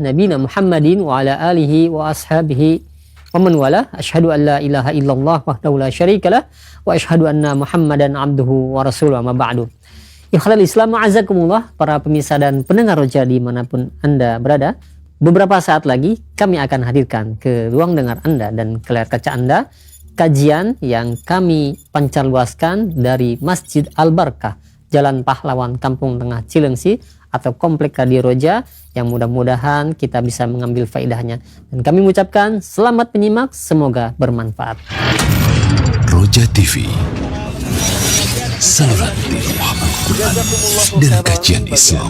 nabiyina Muhammadin wa ala alihi wa ashabihi wa man wala. Asyhadu an la ilaha illallah wahdahu la syarikalah wa asyhadu anna Muhammadan abduhu wa rasuluhu amma ba'du. Ikhlal Islam a'azakumullah, para pemirsa dan pendengar Roja dimanapun Anda berada. Beberapa saat lagi kami akan hadirkan ke ruang dengar Anda dan ke layar kaca Anda kajian yang kami pancarluaskan dari Masjid Al-Barkah, Jalan Pahlawan, Kampung Tengah, Cilengsi, atau Komplek Radio Roja, yang mudah-mudahan kita bisa mengambil faedahnya. Dan kami mengucapkan selamat menyimak, semoga bermanfaat. Roja TV, saluran tiruah Al-Quran dan kajian Islam.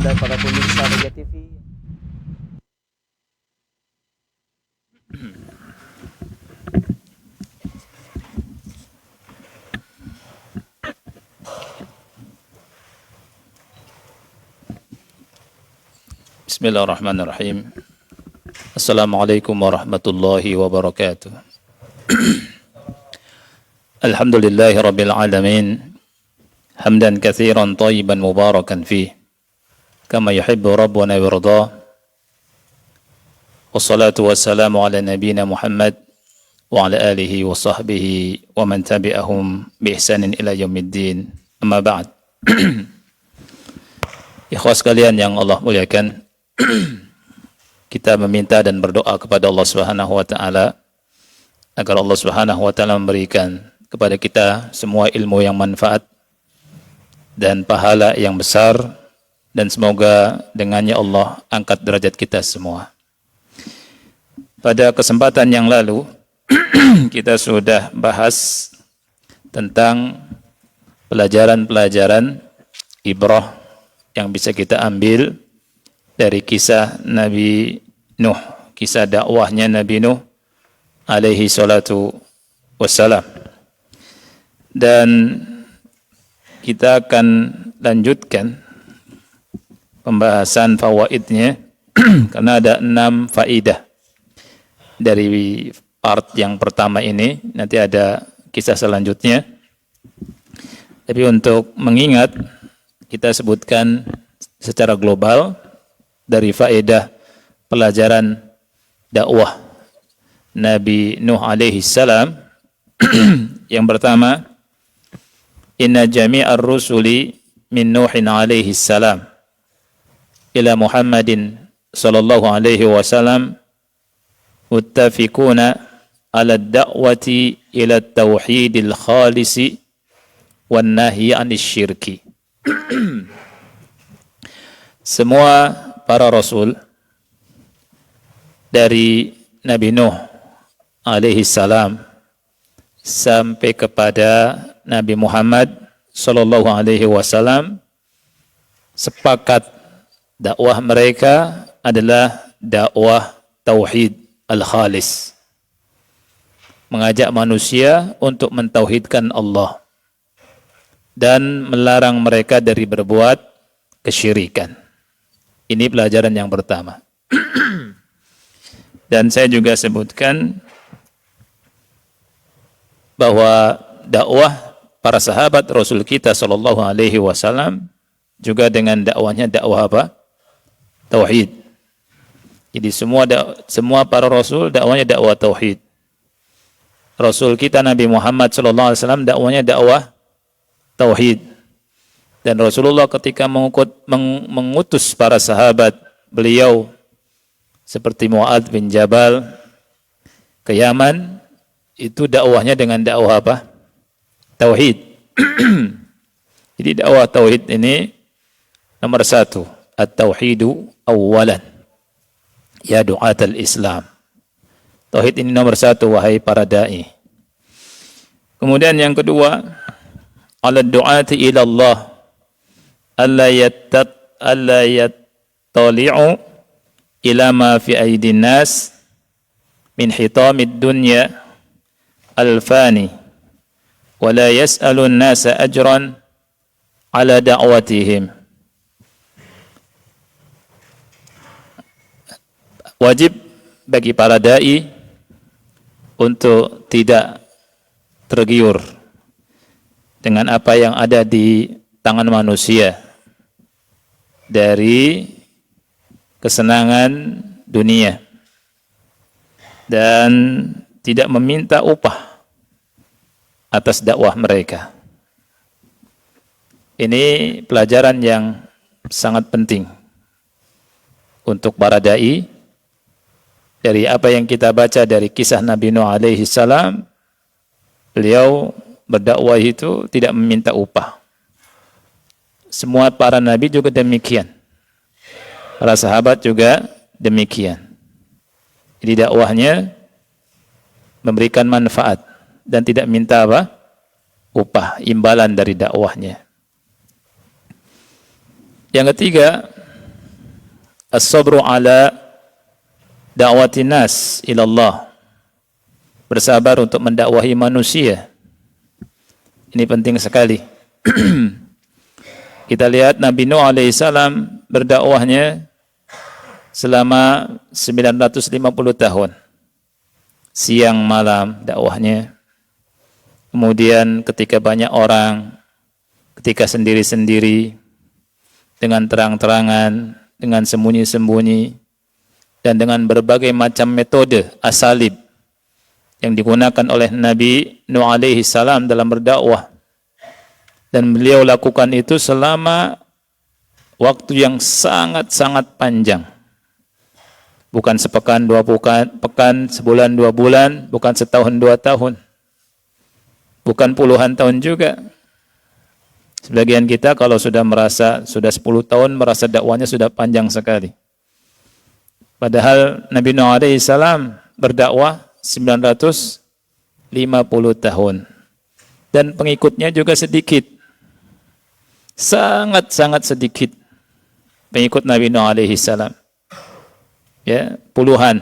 Bismillahirrahmanirrahim. Assalamualaikum warahmatullahi wabarakatuh. Alhamdulillahi rabbil alamin. Hamdan katsiran thayyiban mubarakan fih, kama yuhibbu rabbuna wa yardah. Wassalatu wassalamu ala nabiyyina Muhammad wa ala alihi wa sahbihi wa man tabi'ahum bi ihsanin ila yaumiddin. Amma ba'd. Ikhwas sekalian yang Allah muliakan, kita meminta dan berdoa kepada Allah Subhanahu wa taala agar Allah Subhanahu wa taala memberikan kepada kita semua ilmu yang manfaat dan pahala yang besar, dan semoga dengannya Allah angkat derajat kita semua. Pada kesempatan yang lalu kita sudah bahas tentang pelajaran-pelajaran ibrah yang bisa kita ambil dari kisah Nabi Nuh, kisah dakwahnya Nabi Nuh alaihi salatu wassalam. Dan kita akan lanjutkan pembahasan fawaidnya karena ada 6 faidah dari part yang pertama ini. Nanti ada kisah selanjutnya. Tapi untuk mengingat, kita sebutkan secara global dari faedah pelajaran dakwah Nabi Nuh alaihi salam. Yang pertama, inna jami'ar rusuli min Nuhin alaihi salam ila Muhammadin sallallahu alaihi wasallam muttafiquna ala da'wati ila tauhidil khalisi wan nahyi 'anil syirki. Semua para rasul dari Nabi Nuh alaihi salam sampai kepada Nabi Muhammad sallallahu alaihi wasallam sepakat dakwah mereka adalah dakwah tauhid al-khalis, mengajak manusia untuk mentauhidkan Allah dan melarang mereka dari berbuat kesyirikan. Ini pelajaran yang pertama. Dan saya juga sebutkan bahwa dakwah para sahabat Rasul kita sallallahu alaihi wasallam juga dengan dakwahnya dakwah apa? Tauhid. Jadi semua para rasul dakwahnya dakwah tauhid. Rasul kita Nabi Muhammad sallallahu alaihi wasallam dakwahnya dakwah tauhid. Dan Rasulullah ketika mengutus para sahabat beliau seperti Mu'adz bin Jabal ke Yaman, itu dakwahnya dengan dakwah apa? Tauhid. Jadi dakwah tauhid ini nomor 1, at-tauhidu awwalan ya du'atal Islam. Tauhid ini nomor 1 wahai para dai. Kemudian yang kedua, ala du'ati ila Allah alla yattali'u ila ma fi aidin nas min hitamid dunya al-fani wa la yas'alu an-nasa ajran ala da'watihim. Wajib bagi para dai untuk tidak tergiur dengan apa yang ada di tangan manusia dari kesenangan dunia dan tidak meminta upah atas dakwah mereka. Ini pelajaran yang sangat penting untuk para dai. Dari apa yang kita baca dari kisah Nabi Nuh alaihi salam, beliau berdakwah itu tidak meminta upah. Semua para nabi juga demikian. Para sahabat juga demikian. Jadi dakwahnya memberikan manfaat dan tidak minta apa? Upah, imbalan dari dakwahnya. Yang ketiga, as-sabru ala da'wati nas ilallah. Bersabar untuk mendakwahi manusia. Ini penting sekali. Kita lihat Nabi Nuh alaihissalam berdakwahnya selama 950 tahun. Siang malam dakwahnya. Kemudian ketika banyak orang, ketika sendiri-sendiri, dengan terang-terangan, dengan sembunyi-sembunyi, dan dengan berbagai macam metode asalib yang digunakan oleh Nabi Nuh alaihi salam dalam berdakwah. Dan beliau lakukan itu selama waktu yang sangat-sangat panjang. Bukan sepekan, 2 pekan, sebulan, 2 bulan, bukan setahun, 2 tahun. Bukan puluhan tahun juga. Sebagian kita kalau sudah merasa, sudah 10 tahun merasa dakwahnya sudah panjang sekali. Padahal Nabi Nuh alaihi salam berdakwah 950 tahun. Dan pengikutnya juga sedikit. Sangat-sangat sedikit pengikut Nabi Nuh alaihi salam. Ya, puluhan.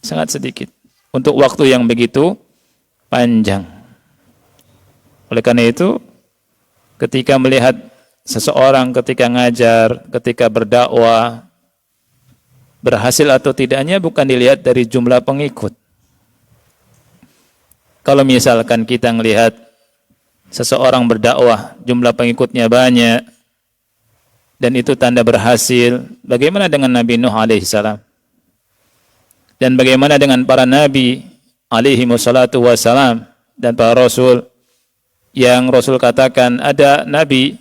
Sangat sedikit. Untuk waktu yang begitu panjang. Oleh karena itu, ketika melihat seseorang ketika ngajar, ketika berdakwah, berhasil atau tidaknya bukan dilihat dari jumlah pengikut. Kalau misalkan kita melihat seseorang berdakwah, jumlah pengikutnya banyak, dan itu tanda berhasil, bagaimana dengan Nabi Nuh alaihi salam? Dan bagaimana dengan para nabi alaihi wassalatu wassalam dan para rasul, yang Rasul katakan ada nabi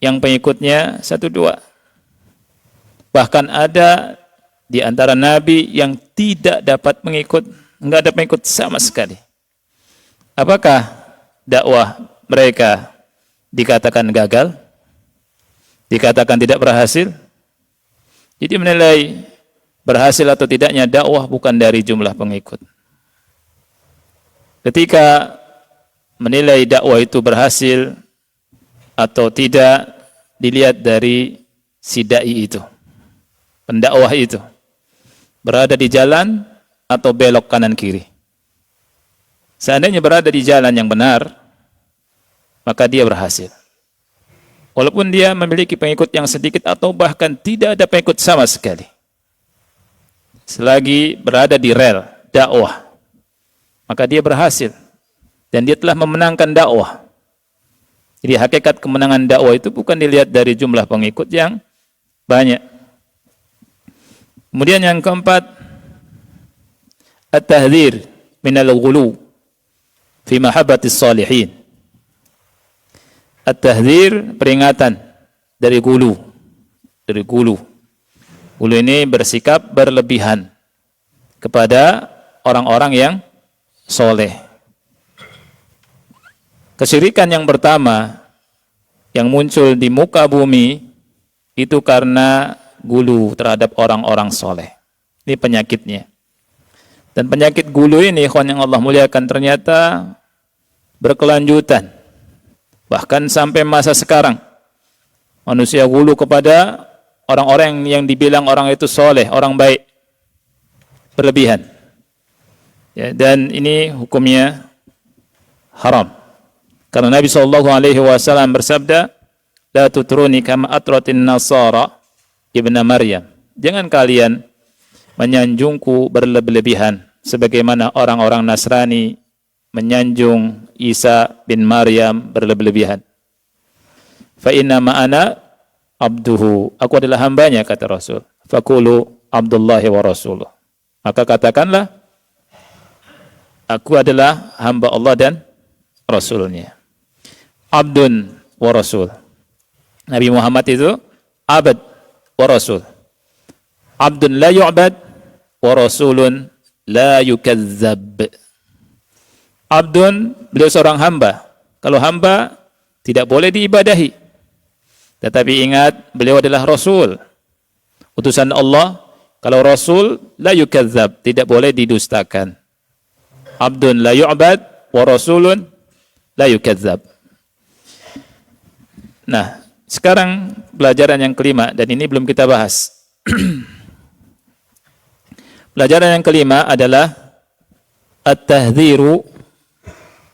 yang pengikutnya 1-2. Bahkan ada di antara nabi yang tidak dapat mengikut, enggak ada pengikut sama sekali. Apakah dakwah mereka dikatakan gagal? Dikatakan tidak berhasil? Jadi menilai berhasil atau tidaknya dakwah bukan dari jumlah pengikut. Ketika menilai dakwah itu berhasil atau tidak dilihat dari si dai itu, pendakwah itu berada di jalan atau belok kanan kiri. Seandainya berada di jalan yang benar, maka dia berhasil. Walaupun dia memiliki pengikut yang sedikit atau bahkan tidak ada pengikut sama sekali. Selagi berada di rel dakwah, maka dia berhasil. Dan dia telah memenangkan dakwah. Jadi hakikat kemenangan dakwah itu bukan dilihat dari jumlah pengikut yang banyak. Kemudian yang keempat, at-tahdhir minal ghulu fi mahabbatis salihin. At-tahdhir, peringatan dari gulu. Dari gulu. Gulu ini bersikap berlebihan kepada orang-orang yang soleh. Kesyirikan yang pertama yang muncul di muka bumi itu karena gulu terhadap orang-orang soleh. Ini penyakitnya. Dan penyakit gulu ini, ikhwan yang Allah muliakan, ternyata berkelanjutan. Bahkan sampai masa sekarang. Manusia gulu kepada orang-orang yang dibilang orang itu soleh, orang baik. Berlebihan. Ya, dan ini hukumnya haram. Karena Nabi SAW bersabda, la tutruni kama atratin nasara ibna Maryam. Jangan kalian menyanjungku berlebihan sebagaimana orang-orang Nasrani menyanjung Isa bin Maryam berlebihan. Fa inna ma'ana abduhu. Aku adalah hambanya, kata Rasul. Fakulu abdullahi wa rasuluh. Maka katakanlah, aku adalah hamba Allah dan Rasulnya. Abdun wa Rasul. Nabi Muhammad itu abad wa Rasul. Abdun la yu'bad wa Rasulun la yukazzab. Abdun, beliau seorang hamba. Kalau hamba tidak boleh diibadahi. Tetapi ingat, beliau adalah Rasul, utusan Allah. Kalau Rasul, la yukazzab, tidak boleh didustakan. Abdun la yu'bad wa Rasulun la yukazzab. Nah, sekarang pelajaran yang kelima, dan ini belum kita bahas. Pelajaran yang kelima adalah at-tahdhiru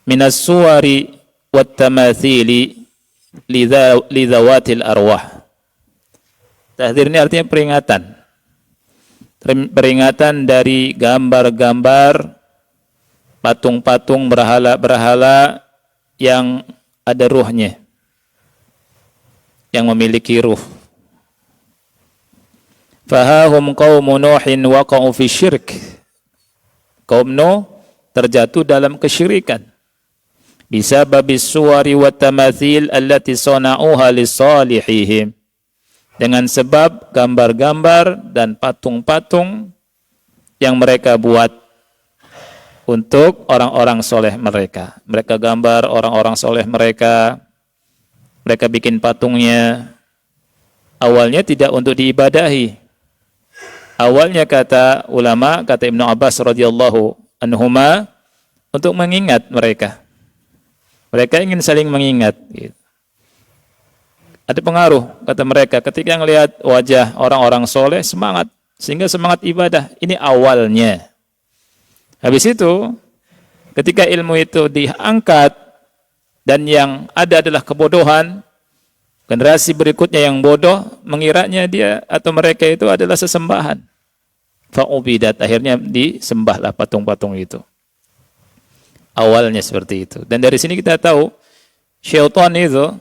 minas suwari wat tamathili lidzawatil arwah. Tahdhir ini artinya peringatan. Peringatan dari gambar-gambar, patung-patung, berhala-berhala yang ada ruhnya, yang memiliki ruh. Fahahum qaumu Nuhin waqa'u fi syirk. Kaum Nuh terjatuh dalam kesyirikan. Bisa babis suwari wa tamathil allati sana'uha lisalihihim. Dengan sebab gambar-gambar dan patung-patung yang mereka buat untuk orang-orang soleh mereka. Mereka gambar orang-orang soleh mereka. Mereka bikin patungnya. Awalnya tidak untuk diibadahi. Awalnya kata ulama, kata Ibnu Abbas radhiyallahu anhuma, untuk mengingat mereka. Mereka ingin saling mengingat. Gitu. Ada pengaruh, kata mereka, ketika melihat wajah orang-orang soleh, semangat. Sehingga semangat ibadah. Ini awalnya. Habis itu, ketika ilmu itu diangkat, dan yang ada adalah kebodohan, generasi berikutnya yang bodoh, mengiranya dia atau mereka itu adalah sesembahan. Fa'ubidat, akhirnya disembahlah patung-patung itu. Awalnya seperti itu. Dan dari sini kita tahu, syaitan itu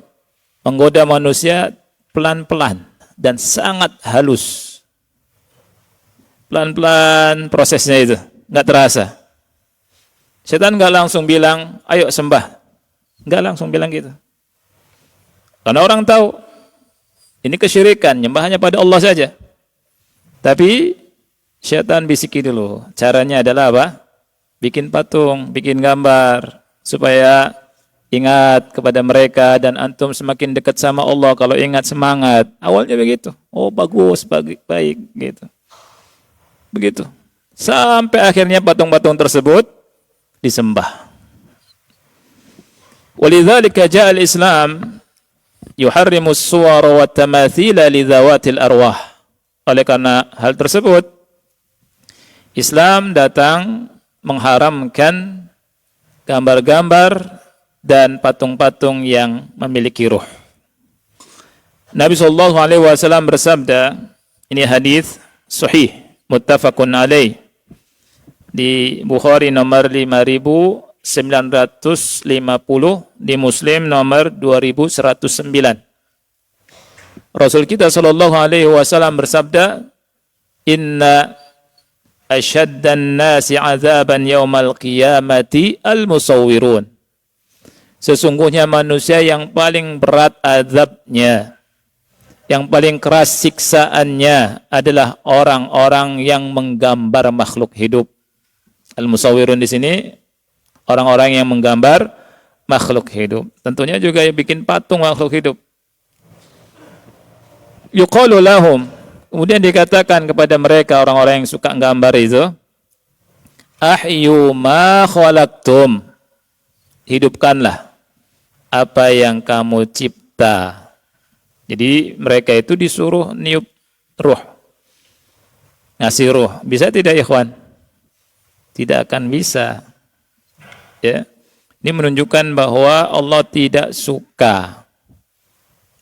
menggoda manusia pelan-pelan dan sangat halus. Pelan-pelan prosesnya itu, nggak terasa. Syaitan nggak langsung bilang, ayo sembah. Nggak langsung bilang gitu. Karena orang tahu, ini kesyirikan, nyembahnya pada Allah saja. Tapi syaitan bisiki dulu. Caranya adalah apa? Bikin patung, bikin gambar, supaya ingat kepada mereka dan antum semakin dekat sama Allah. Kalau ingat semangat. Awalnya begitu. Oh bagus, baik gitu. Begitu. Sampai akhirnya patung-patung tersebut disembah. Walidzalika ja'al Islam yuharrimus suwar wa tamathila lidzawatil arwah. Oleh karena hal tersebut, Islam datang mengharamkan gambar-gambar dan patung-patung yang memiliki ruh. Nabi SAW bersabda, ini hadis sahih, muttafaqun alaih, di Bukhari nomor 5950, di Muslim nomor 2109. Rasul kita SAW bersabda, inna asyaddan nasi azaban yaumal qiyamati al-musawwirun. Sesungguhnya manusia yang paling berat azabnya, yang paling keras siksaannya adalah orang-orang yang menggambar makhluk hidup. Al-musawwirun di sini orang-orang yang menggambar makhluk hidup. Tentunya juga yang bikin patung makhluk hidup. Yuqalu lahum, kemudian dikatakan kepada mereka orang-orang yang suka gambar itu, ahyu ma khalaqtum, hidupkanlah apa yang kamu cipta. Jadi mereka itu disuruh niup ruh, ngasih ruh. Bisa tidak ikhwan? Tidak akan bisa. Ya. Ini menunjukkan bahwa Allah tidak suka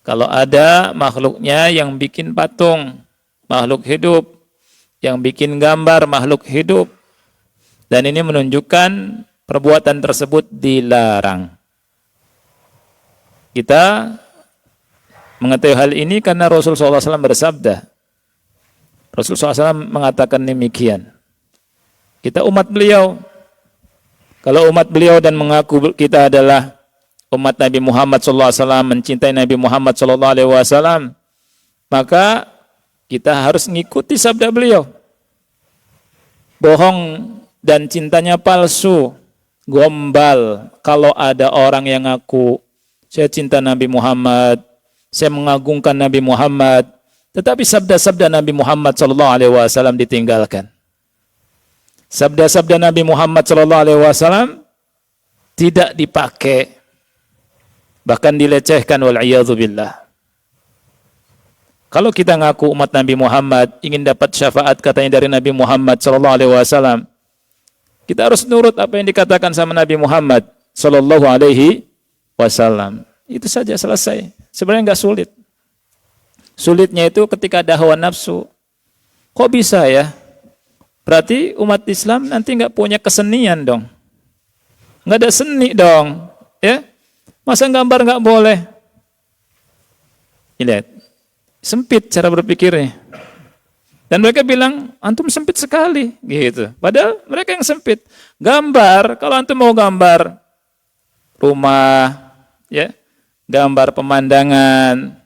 kalau ada makhluknya yang bikin patung, makhluk hidup, yang bikin gambar makhluk hidup. Dan ini menunjukkan perbuatan tersebut dilarang. Kita mengetahui hal ini karena Rasulullah SAW bersabda, Rasulullah SAW mengatakan demikian. Kita umat beliau. Kalau umat beliau dan mengaku kita adalah umat Nabi Muhammad SAW, mencintai Nabi Muhammad SAW, maka kita harus mengikuti sabda beliau. Bohong dan cintanya palsu, gombal kalau ada orang yang ngaku saya cinta Nabi Muhammad, saya mengagungkan Nabi Muhammad, tetapi sabda-sabda Nabi Muhammad SAW ditinggalkan. Sabda-sabda Nabi Muhammad SAW tidak dipakai, bahkan dilecehkan, wal'iyadzubillah. Kalau kita ngaku umat Nabi Muhammad, ingin dapat syafaat katanya dari Nabi Muhammad SAW, kita harus nurut apa yang dikatakan sama Nabi Muhammad SAW. Itu saja, selesai. Sebenarnya nggak sulit. Sulitnya itu ketika ada hawa nafsu. Kok bisa ya? Berarti umat Islam nanti nggak punya kesenian dong. Nggak ada seni dong. Ya? Masa gambar nggak boleh? Lihat. Sempit cara berpikirnya. Dan mereka bilang, antum sempit sekali. Gitu. Padahal mereka yang sempit. Gambar, kalau antum mau gambar rumah, ya, gambar pemandangan,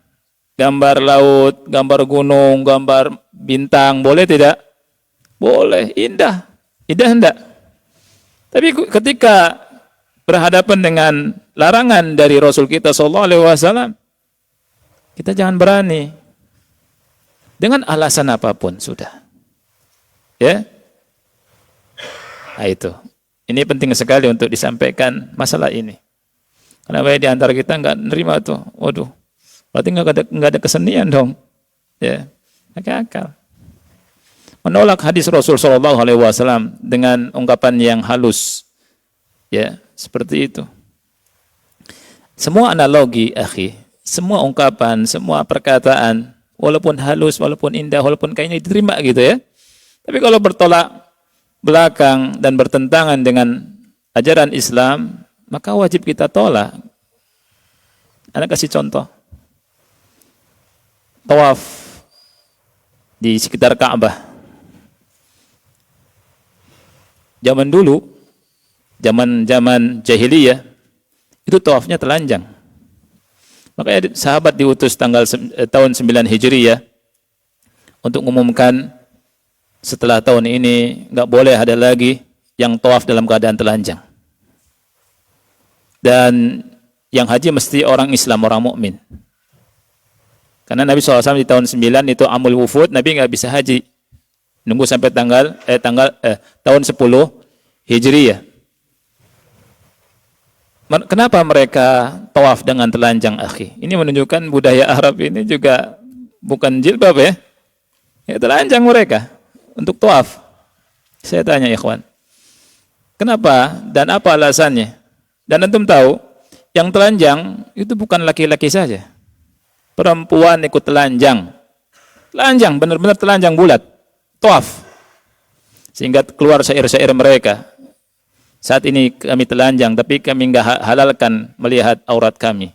gambar laut, gambar gunung, gambar bintang, boleh tidak? Boleh, indah. Indah enggak? Tapi ketika berhadapan dengan larangan dari Rasul kita SAW, kita jangan berani. Dengan alasan apapun sudah. Ya? Nah itu. Ini penting sekali untuk disampaikan masalah ini. Karena banyak di antara kita nggak nerima tuh. Waduh, berarti nggak ada kesenian dong. Ya, pakai akal. Menolak hadis Rasul SAW dengan ungkapan yang halus, ya seperti itu. Semua analogi, akhi, semua ungkapan, semua perkataan, walaupun halus, walaupun indah, walaupun kayaknya diterima gitu ya. Tapi kalau bertolak belakang dan bertentangan dengan ajaran Islam, maka wajib kita tolak. Anda kasih contoh. Tawaf di sekitar Ka'bah. Zaman dulu, zaman jahiliyah, itu tawafnya telanjang. Makanya sahabat diutus tahun 9 Hijriyah untuk mengumumkan setelah tahun ini nggak boleh ada lagi yang tawaf dalam keadaan telanjang. Dan yang haji mesti orang Islam, orang mukmin. Karena Nabi SAW di tahun 9 itu amul wufud, Nabi nggak bisa haji. Nunggu sampai tahun 10 Hijriyah. Kenapa mereka tawaf dengan telanjang, akhi? Ini menunjukkan budaya Arab ini juga bukan jilbab ya. Ya telanjang mereka untuk tawaf. Saya tanya ikhwan. Kenapa dan apa alasannya? Dan antum tahu, yang telanjang itu bukan laki-laki saja. Perempuan ikut telanjang. Telanjang, benar-benar telanjang bulat. Tawaf. Sehingga keluar syair-syair mereka. Saat ini kami telanjang, tapi kami enggak halalkan melihat aurat kami.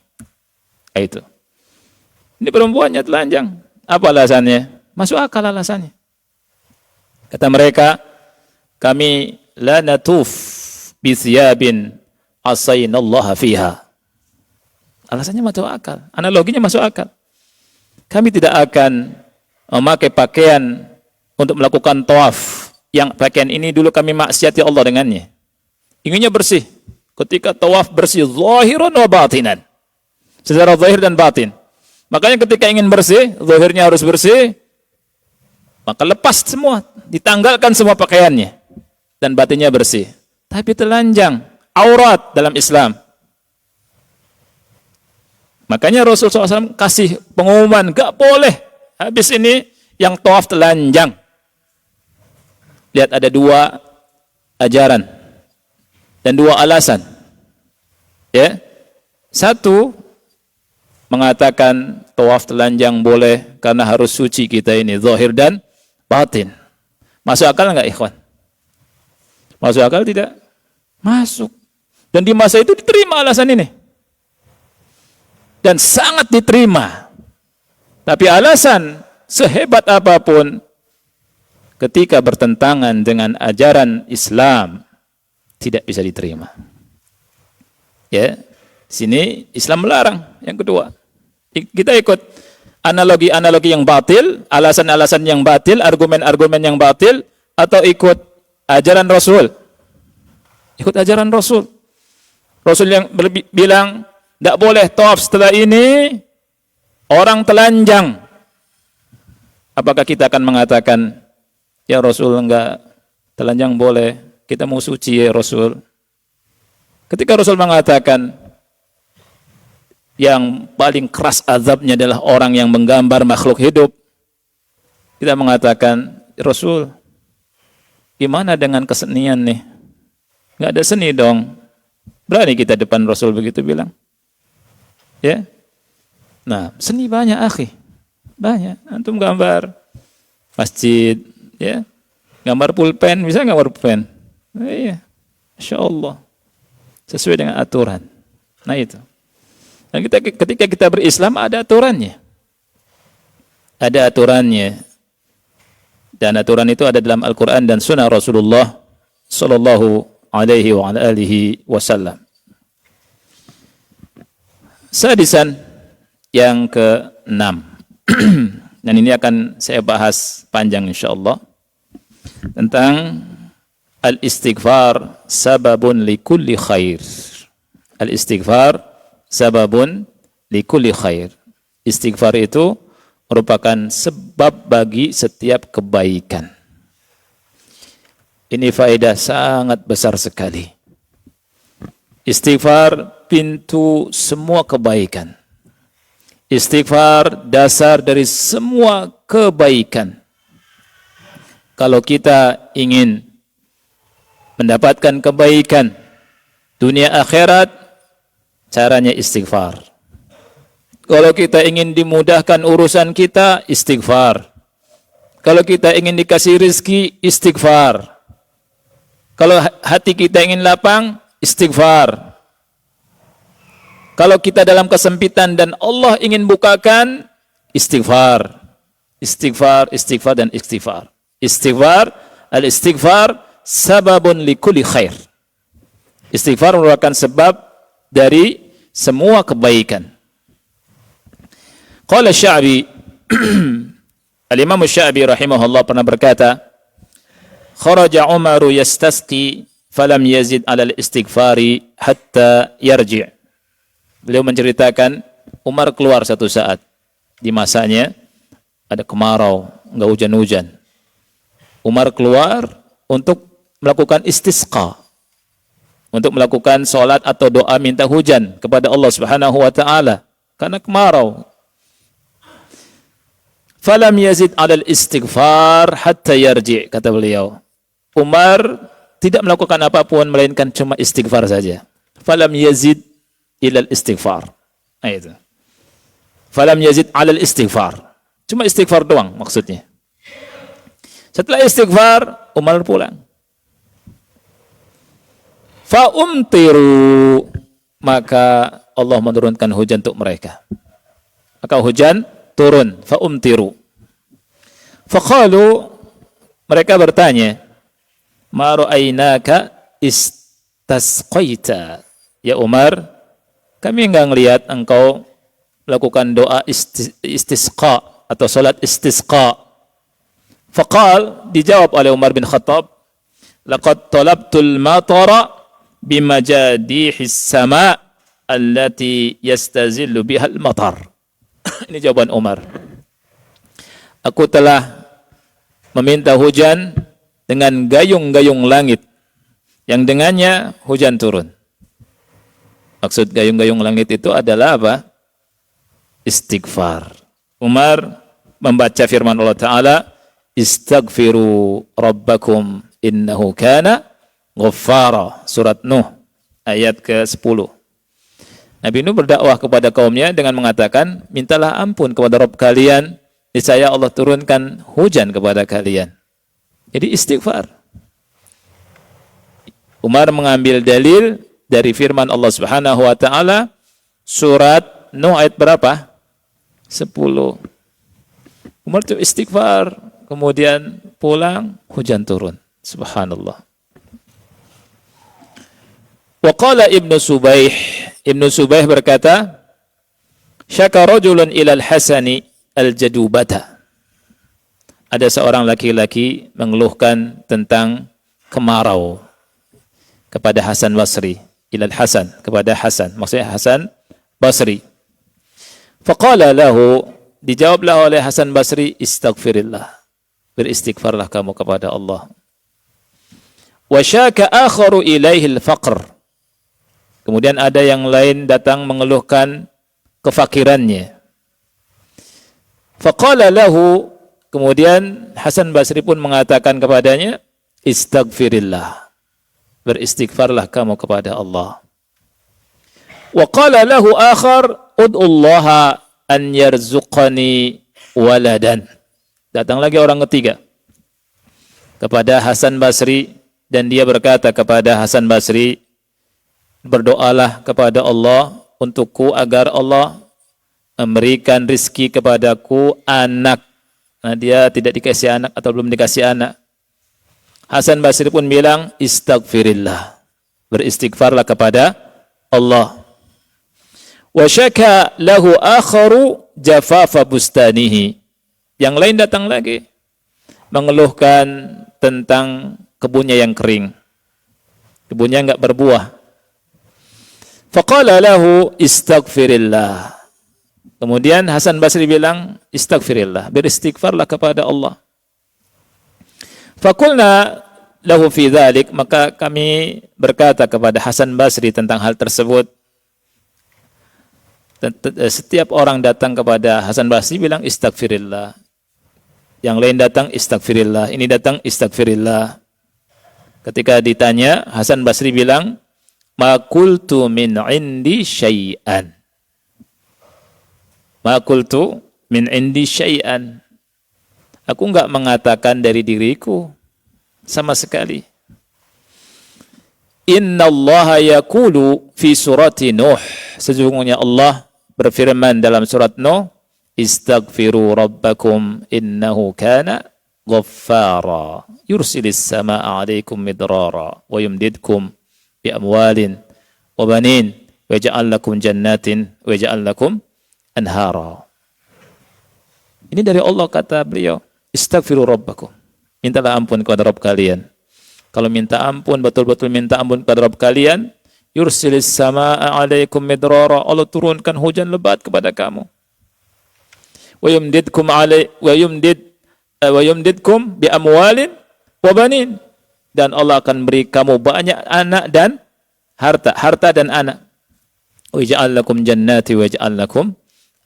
Itu. Ini perempuannya telanjang. Apa alasannya? Masuk akal alasannya. Kata mereka, kami la natuf bi thiyabin asainallaha fiha. Alasannya masuk akal. Analoginya masuk akal. Kami tidak akan memakai pakaian untuk melakukan tawaf yang pakaian ini dulu kami maksiati Allah dengannya. Inginnya bersih. Ketika tawaf bersih, zahiran wa batinan. Secara zahir dan batin. Makanya ketika ingin bersih, zahirnya harus bersih, maka lepas semua, ditanggalkan semua pakaiannya. Dan batinnya bersih. Tapi telanjang, aurat dalam Islam. Makanya Rasulullah SAW kasih pengumuman, gak boleh. Habis ini yang tawaf telanjang. Lihat ada 2 ajaran dan 2 alasan. Ya. 1 mengatakan tawaf telanjang boleh karena harus suci kita ini, zahir dan batin. Masuk akal enggak ikhwan? Masuk akal tidak? Masuk. Dan di masa itu diterima alasan ini. Dan sangat diterima. Tapi alasan sehebat apapun ketika bertentangan dengan ajaran Islam tidak bisa diterima. Ya, sini Islam melarang. Yang kedua, kita ikut analogi-analogi yang batil, alasan-alasan yang batil, argumen-argumen yang batil, atau ikut ajaran Rasul. Ikut ajaran Rasul. Rasul yang bilang, tidak boleh tawaf setelah ini, orang telanjang. Apakah kita akan mengatakan, ya Rasul enggak, telanjang boleh, kita mau suci ya Rasul. Ketika Rasul mengatakan, yang paling keras azabnya adalah orang yang menggambar makhluk hidup, kita mengatakan, Rasul, gimana dengan kesenian nih? Enggak ada seni dong. Berani kita depan Rasul begitu bilang. Ya. Nah, seni banyak, akhi. Banyak. Antum gambar masjid, ya. Gambar pulpen, bisa gambar pulpen. Iya. Insyaallah. Sesuai dengan aturan. Nah itu. Dan ketika kita berislam ada aturannya. Ada aturannya. Dan aturan itu ada dalam Al-Qur'an dan Sunnah Rasulullah sallallahu alaihi wa ala alihi wasallam. Sadisan, yang ke-6. Dan ini akan saya bahas panjang insyaallah tentang al-istighfar sababun likulli khair. Al-istighfar sababun likulli khair. Istighfar itu merupakan sebab bagi setiap kebaikan. Ini faedah sangat besar sekali. Istighfar pintu semua kebaikan. Istighfar dasar dari semua kebaikan. Kalau kita ingin mendapatkan kebaikan dunia akhirat, caranya istighfar. Kalau kita ingin dimudahkan urusan kita, istighfar. Kalau kita ingin dikasih rezeki, istighfar. Kalau hati kita ingin lapang, istighfar. Kalau kita dalam kesempitan dan Allah ingin bukakan, istighfar. Istighfar, istighfar, dan istighfar. Istighfar, al-istighfar, sababun likulli khair. Istighfar merupakan sebab dari semua kebaikan. Qala Sya'bi, Al-Imam Sya'bi rahimahullah pernah berkata, kharaja Umaru yastasqi falam yazid alal istighfari hatta yarji'. Beliau menceritakan Umar keluar satu saat di masanya ada kemarau, enggak hujan-hujan. Umar keluar untuk melakukan istisqa, untuk melakukan salat atau doa minta hujan kepada Allah Subhanahu wa taala karena kemarau. Falam yazid alal istighfar hatta yarji', kata beliau. Umar tidak melakukan apapun melainkan cuma istighfar saja. Falam yazid ilal istighfar. Nah, itu. Falam yazid alal istighfar. Cuma istighfar doang maksudnya. Setelah istighfar, Umar pulang. Fa'umtiru, maka Allah menurunkan hujan untuk mereka. Maka hujan turun. Fa'umtiru. Faqalu, mereka bertanya, ma ra'ainaka istasqaita. Ya Umar, kami enggak ngelihat engkau melakukan doa istisqa atau salat istisqa. Faqal, dijawab oleh Umar bin Khattab, laqad talabtul matara bimajadihis sama' allati yastazillu bihal matar. Ini jawaban Umar. Aku telah meminta hujan dengan gayung-gayung langit yang dengannya hujan turun. Maksud gayung-gayung langit itu adalah apa? Istighfar. Umar membaca firman Allah Ta'ala, istaghfiru rabbakum innahu kana ghaffara. Surat Nuh ayat ke-10. Nabi Nuh berdakwah kepada kaumnya dengan mengatakan, mintalah ampun kepada Rabb kalian, niscaya Allah turunkan hujan kepada kalian. Jadi istighfar. Umar mengambil dalil dari firman Allah Subhanahu wa taala surat Nuh ayat berapa? 10. Umar itu istighfar, kemudian pulang, hujan turun. Subhanallah. Wa qala Ibnu Subaih berkata, syaka rajulun ilal Hasani al-jadubata. Ada seorang laki-laki mengeluhkan tentang kemarau kepada Hasan Basri. Ilal Hasan, kepada Hasan. Maksudnya Hasan Basri. Faqala lahu, dijawablah oleh Hasan Basri, istaghfirillah. Beristighfarlah kamu kepada Allah. Wa syaka akharu ilaihi al-faqr. Kemudian ada yang lain datang mengeluhkan kefakirannya. Faqala lahu, kemudian Hasan Basri pun mengatakan kepadanya, istaghfirillah. Beristighfarlah kamu kepada Allah. Wa qala lahu akhar, ud'ullaha an yarzuqani waladan. Datang lagi orang ketiga kepada Hasan Basri, dan dia berkata kepada Hasan Basri, berdoalah kepada Allah untukku agar Allah memberikan rizki kepadaku anak. Nah, dia tidak dikasih anak atau belum dikasih anak. Hasan Basri pun bilang, istaghfirillah. Beristighfarlah kepada Allah. Wa syaka lahu akharu jafafa bustanihi. Yang lain datang lagi mengeluhkan tentang kebunnya yang kering. Kebunnya enggak berbuah. Faqala lahu istaghfirillah. Kemudian Hasan Basri bilang, istaghfirillah, beristighfarlah kepada Allah. Faqulna lahu fi dzalik, maka kami berkata kepada Hasan Basri tentang hal tersebut. Setiap orang datang kepada Hasan Basri bilang istaghfirillah. Yang lain datang istaghfirillah, ini datang istaghfirillah. Ketika ditanya, Hasan Basri bilang, ma qultu min indi syai'an. Ma qultu min indi syai'an. Aku enggak mengatakan dari diriku sama sekali. Inna Allah yaqulu fi surati Nuh. Sesungguhnya Allah berfirman dalam surat Nuh, istaghfiru rabbakum innahu kana ghaffara yursilis samaa'a 'alaikum midrara wa yumdidkum bi amwalin wa banin wa yaj'al lakum jannatin wa yaj'al lakum anhara. Ini dari Allah, kata beliau, istaghfiru rabbakum. Mintalah ampun kepada Rabb kalian. Kalau minta ampun, betul-betul minta ampun kepada Rabb kalian, yursilis samaa'a 'alaikum midrara, Allah turunkan hujan lebat kepada kamu. Wa yumdidkum bi amwalin wa banin, dan Allah akan beri kamu banyak anak dan harta dan anak. Wa yaj'al lakum jannati wa yaj'al lakum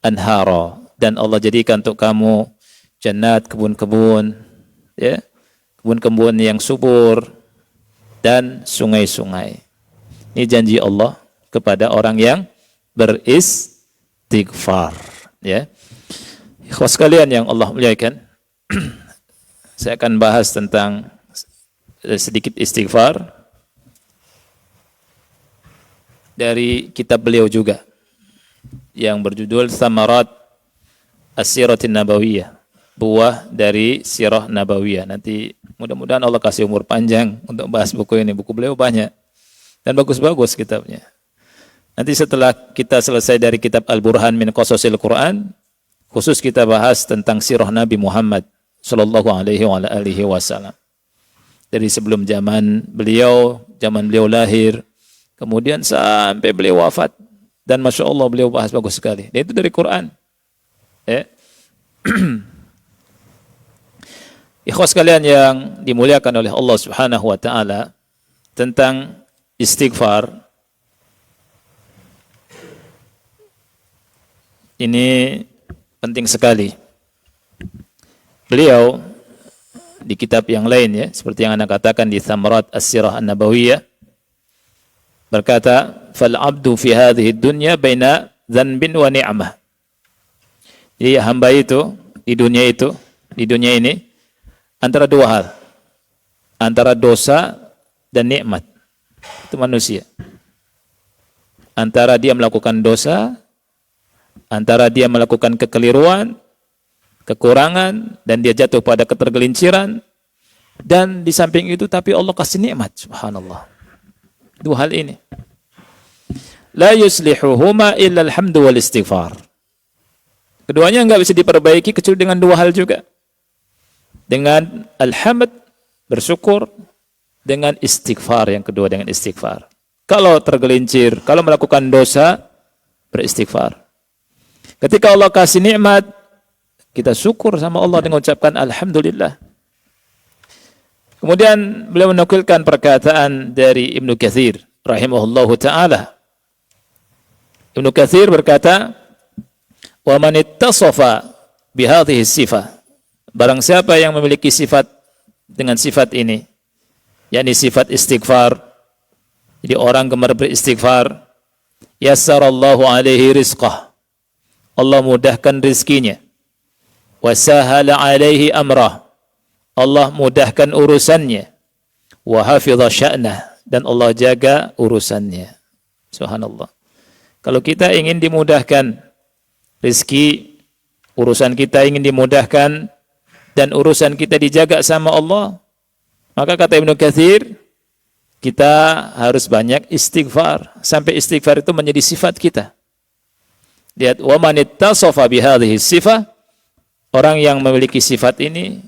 anhara, dan Allah jadikan untuk kamu jannat, kebun-kebun, ya, kebun-kebun yang subur dan sungai-sungai. Ini janji Allah kepada orang yang beristighfar, ya. Ikhwas sekalian yang Allah muliakan, saya akan bahas tentang sedikit istighfar dari kitab beliau juga yang berjudul Thamarat As-Siratin Nabawiyah, buah dari Sirah Nabawiyah. Nanti mudah-mudahan Allah kasih umur panjang untuk bahas buku ini. Buku beliau banyak dan bagus-bagus kitabnya. Nanti setelah kita selesai dari kitab Al-Burhan min Qasasil Quran, khusus kita bahas tentang sirah Nabi Muhammad sallallahu alaihi wasallam. Dari sebelum zaman beliau lahir, kemudian sampai beliau wafat. Dan Masya Allah beliau bahas bagus sekali. Dan itu dari Quran. Ya. Ikhwas sekalian yang dimuliakan oleh Allah Subhanahu wa taala, tentang istighfar ini penting sekali. Beliau di kitab yang lain, ya, seperti yang Anda katakan di Thamarat As-Sirah An-Nabawiyah, berkata, "Fal 'abdu fi hadhihi dunya baina dzanbin wa ni'mah." Jadi hamba itu di dunia ini antara dua hal. Antara dosa dan nikmat. Itu manusia. Antara dia melakukan dosa, antara dia melakukan kekeliruan, kekurangan, dan dia jatuh pada ketergelinciran, Dan di samping itu tapi Allah kasih nikmat, subhanallah. Dua hal ini. La yuslihuhuma illa alhamdu wal istighfar. Keduanya enggak bisa diperbaiki kecuali dengan dua hal juga. Dengan alhamd, bersyukur, dengan istighfar, yang kedua dengan istighfar. Kalau tergelincir, kalau melakukan dosa, beristighfar. Ketika Allah kasih nikmat, kita syukur sama Allah dengan ucapkan alhamdulillah. Kemudian beliau menukilkan perkataan dari Ibnu Katsir rahimahullahu taala. Ibnu Katsir berkata, "Wa man ittasafa bihadhihi sifah." Barang siapa yang memiliki sifat dengan sifat ini, yakni sifat istighfar. Jadi orang gemar beristighfar, yassarallahu alaihi rizqah. Allah mudahkan rizkinya. Wa sahala alaihi amrah. Allah mudahkan urusannya. Wa hafidha sya'nah, dan Allah jaga urusannya. Subhanallah. Kalau kita ingin dimudahkan rizki, urusan kita ingin dimudahkan, dan urusan kita dijaga sama Allah, maka kata Ibnu Katsir, kita harus banyak istighfar, sampai istighfar itu menjadi sifat kita. Lihat, wa man ittasafa bihadhihi sifah, orang yang memiliki sifat ini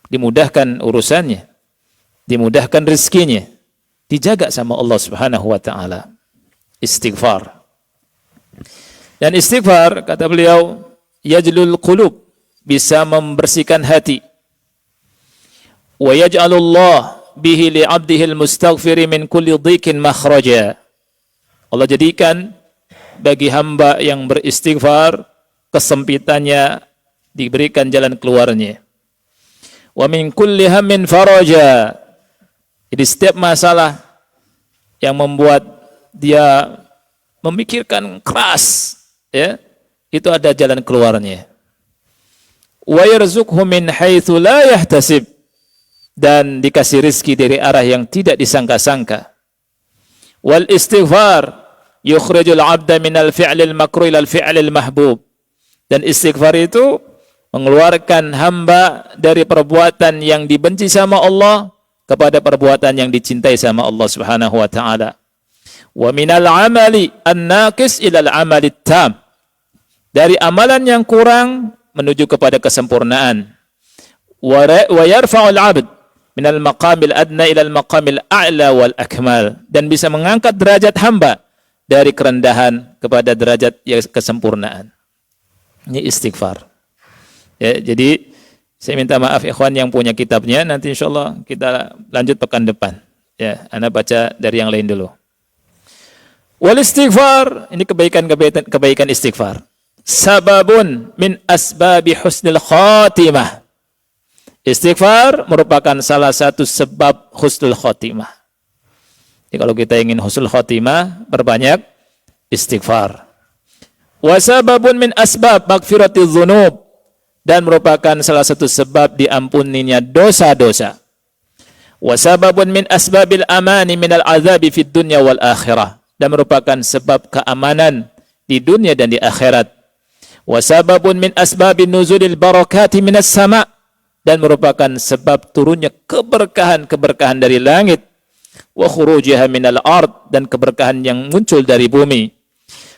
dimudahkan urusannya, dimudahkan rezekinya, dijaga sama Allah Subhanahu wa taala. Istighfar. Dan istighfar, kata beliau, yajlul qulub, bisa membersihkan hati. Wa yaj'alullah bihi li'abdihi al-mustaghfiri min kulli dhiqin makhraja. Allah jadikan bagi hamba yang beristighfar, kesempitannya diberikan jalan keluarnya. Wa min kulli hammin faraja. Jadi setiap masalah yang membuat dia memikirkan keras, ya, itu ada jalan keluarnya. Wa yarzuqhu min haitsu la yahtasib, dan dikasih rezeki dari arah yang tidak disangka-sangka. Wal istighfar yukhrijul 'abda minal fi'lil makruh ilal fi'lil mahbub, dan istighfar itu mengeluarkan hamba dari perbuatan yang dibenci sama Allah kepada perbuatan yang dicintai sama Allah Subhanahu wa taala. Wa minal 'amali an-naqis ilal 'amali tam, dari amalan yang kurang menuju kepada kesempurnaan. Wa yarfa'ul 'abd minal maqamil adna ilal maqamil a'la wal akmal, dan bisa mengangkat derajat hamba dari kerendahan kepada derajat kesempurnaan. Ini istighfar. Ya, jadi saya minta maaf ikhwan yang punya kitabnya, nanti insyaallah kita lanjut pekan depan. Ya, ana baca dari yang lain dulu. Wal istighfar, ini kebaikan istighfar. Sababun min asbabi husnil khatimah. Istighfar merupakan salah satu sebab husnul khatimah. Jadi kalau kita ingin husnul khatimah, berbanyak istighfar. Wa sababun min asbab maghfiratiz dzunub, dan merupakan salah satu sebab diampuninya dosa-dosa. Wa sababun min asbabil amani minal azabi fid dunya wal akhirah, dan merupakan sebab keamanan di dunia dan di akhirat. Wa sababun min asbabin nuzulil barakati minas sama', dan merupakan sebab turunnya keberkahan dari langit. Wa khurujiha minal ard, dan keberkahan yang muncul dari bumi.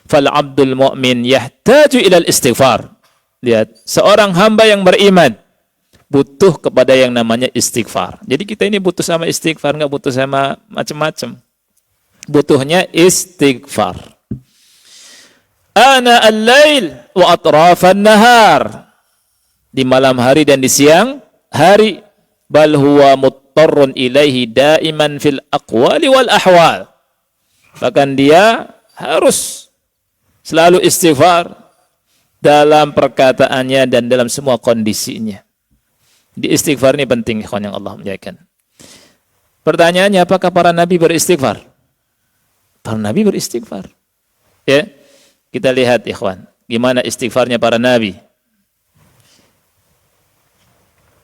Fal abdul mu'min yahtaju ilal istighfar. Lihat, seorang hamba yang beriman butuh kepada yang namanya istighfar. Jadi kita ini butuh sama istighfar, enggak butuh sama macam-macam. Butuhnya istighfar. Ana al-lail wa atrafan nahar, di malam hari dan di siang hari. Bal huwa muttarrun ilaihi daiman fil aqwali wal ahwal, bahkan dia harus selalu istighfar dalam perkataannya dan dalam semua kondisinya. Di istighfar ini penting, ikhwan yang Allah muliakan. Pertanyaannya, apakah para nabi beristighfar? Para nabi beristighfar. Ya. Kita lihat ikhwan, gimana istighfarnya para nabi.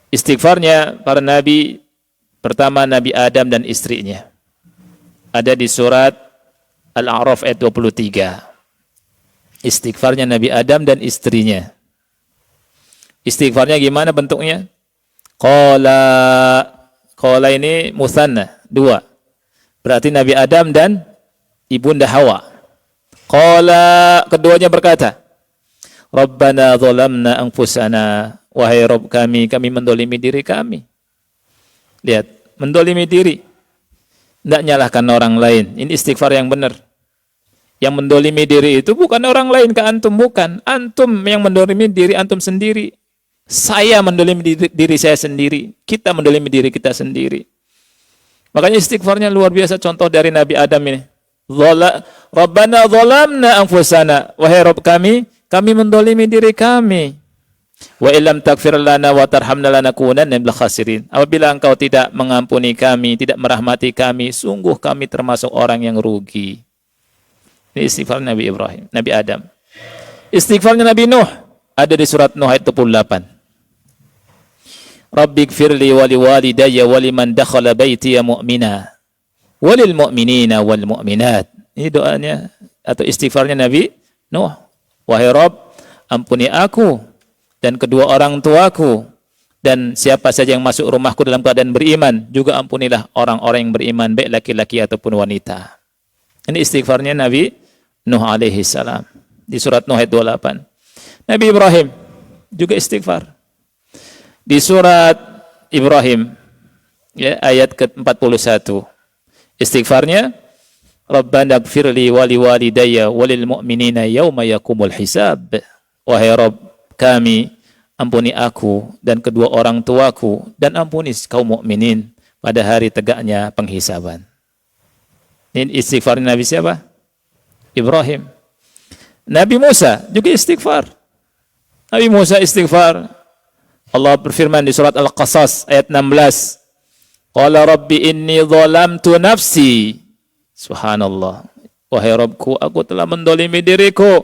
Istighfarnya para nabi, pertama Nabi Adam dan istrinya. Ada di surat Al-A'raf ayat 23. Istighfarnya Nabi Adam dan istrinya. Istighfarnya gimana bentuknya? Qala Qala ini musanna, dua. Berarti Nabi Adam dan ibunda Hawa. Qala, keduanya berkata, Rabbana zalamna anfusana, wahai Rabb kami mendolimi diri kami. Lihat, mendolimi diri. Tidak nyalahkan orang lain. Ini istighfar yang benar. Yang mendolimi diri itu bukan orang lain ke antum, bukan. Antum yang mendolimi diri antum sendiri. Saya mendolimi diri saya sendiri. Kita mendolimi diri kita sendiri. Makanya istighfarnya luar biasa. Contoh dari Nabi Adam ini. Rabbana zalamna anfusana, wahai Rabb kami mendolimi diri kami. Wa illam taghfir lana wa tarhamna lanakunanna minal khasirin. Apabila engkau tidak mengampuni kami, tidak merahmati kami, sungguh kami termasuk orang yang rugi. Ini istighfar Nabi Ibrahim, Nabi Adam. Istighfarnya Nabi Nuh ada di surat Nuh ayat 28. Rabbighfirli wa liwalidayya wa liman dakhala baitiya mu'mina walil mu'minina wal mu'minat. Ini doanya atau istighfarnya Nabi Nuh. Wahai Rabb, ampuni aku dan kedua orang tuaku dan siapa saja yang masuk rumahku dalam keadaan beriman, juga ampunilah orang-orang yang beriman, baik laki-laki ataupun wanita. Ini istighfarnya Nabi Nuh alaihi salam di surat Nuh ayat 28. Nabi Ibrahim juga istighfar. Di surat Ibrahim ya, ayat ke-41. Istighfarnya Rabbana ighfirli wa liwalidayya walil mu'minina yauma yaqumul hisab. Wahai Rabb kami, ampuni aku dan kedua orang tuaku dan ampuni kaum mukminin pada hari tegaknya penghisaban. Ini istighfar Nabi siapa? Ibrahim. Nabi Musa juga istighfar. Nabi Musa istighfar. Allah berfirman di surat Al-Qasas ayat 16. Qala rabbi inni zalamtu nafsi. Subhanallah. Wahai Rabbku, aku telah mendolimi diriku.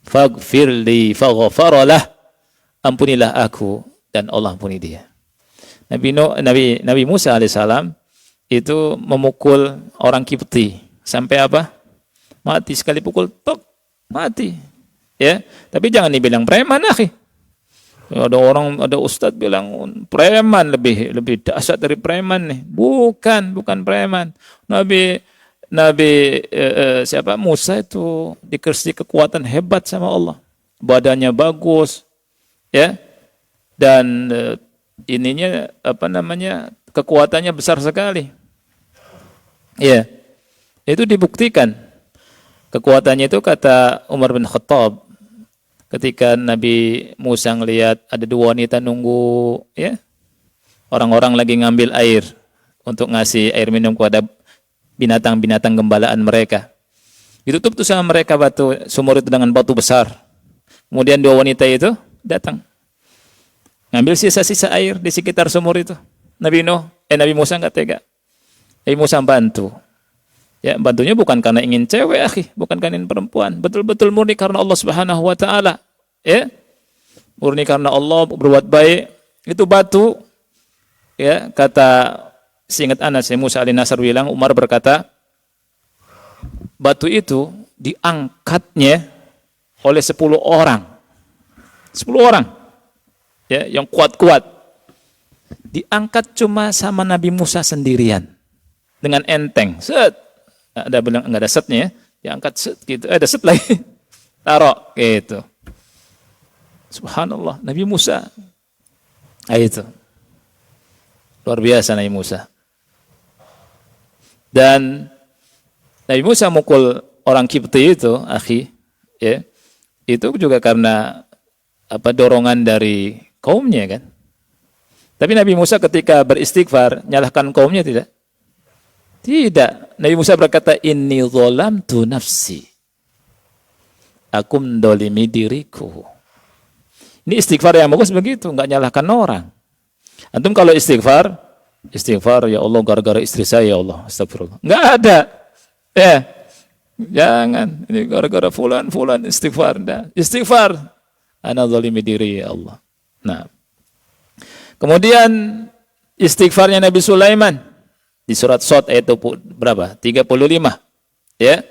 Faghfirli faghfaralah. Ampunilah aku dan Allah ampuni dia. Nabi Musa alaihissalam itu memukul orang Kipti sampai apa? Mati. Sekali pukul tok mati. Ya, tapi jangan dibilang preman, akhi. Ada ustadz bilang preman lebih dahsyat dari preman nih. Bukan preman. Siapa Musa itu dikasih kekuatan hebat sama Allah. Badannya bagus, ya. Dan kekuatannya besar sekali. Ya. Itu dibuktikan. Kekuatannya itu kata Umar bin Khattab ketika Nabi Musa ngelihat ada dua wanita nunggu, ya. Orang-orang lagi ngambil air untuk ngasih air minum kepada binatang-binatang gembalaan mereka. Ditutup tuh sama mereka sumur itu dengan batu besar. Kemudian dua wanita itu datang ngambil sisa-sisa air di sekitar sumur itu. Nabi Musa nggak tega. Nabi Musa bantu. Ya, bantunya bukan karena ingin cewek, akhi, bukan karena ingin perempuan. Betul-betul murni karena Allah Subhanahu wa taala. Ya. Murni karena Allah, berbuat baik. Itu batu. Ya, kata seingat Anas Musa al-Nasr bilang, Umar berkata, batu itu diangkatnya oleh 10 orang. 10 orang. Ya, yang kuat-kuat. Diangkat cuma sama Nabi Musa sendirian. Dengan enteng. Set. Ada bilang enggak ada setnya ya. Diangkat set gitu. Ada set lagi. Taruh gitu. Subhanallah, Nabi Musa. Itu. Luar biasa Nabi Musa. Dan Nabi Musa mukul orang Kipti itu, akhi, ya. Itu juga karena dorongan dari kaumnya kan. Tapi Nabi Musa ketika beristighfar nyalahkan kaumnya tidak? Tidak. Nabi Musa berkata, inni zalamtu nafsi. Aku mendolimi diriku. Ini istighfar yang bagus begitu, enggak nyalahkan orang. Antum kalau istighfar, ya Allah gara-gara istri saya, ya Allah, astagfirullah. Enggak ada. Ya. Jangan, ini gara-gara fulan istighfar. Nah, istighfar. Ana zalimi diri, ya Allah. Nah. Kemudian istighfarnya Nabi Sulaiman di surat Shad ayat berapa? 35. Ya.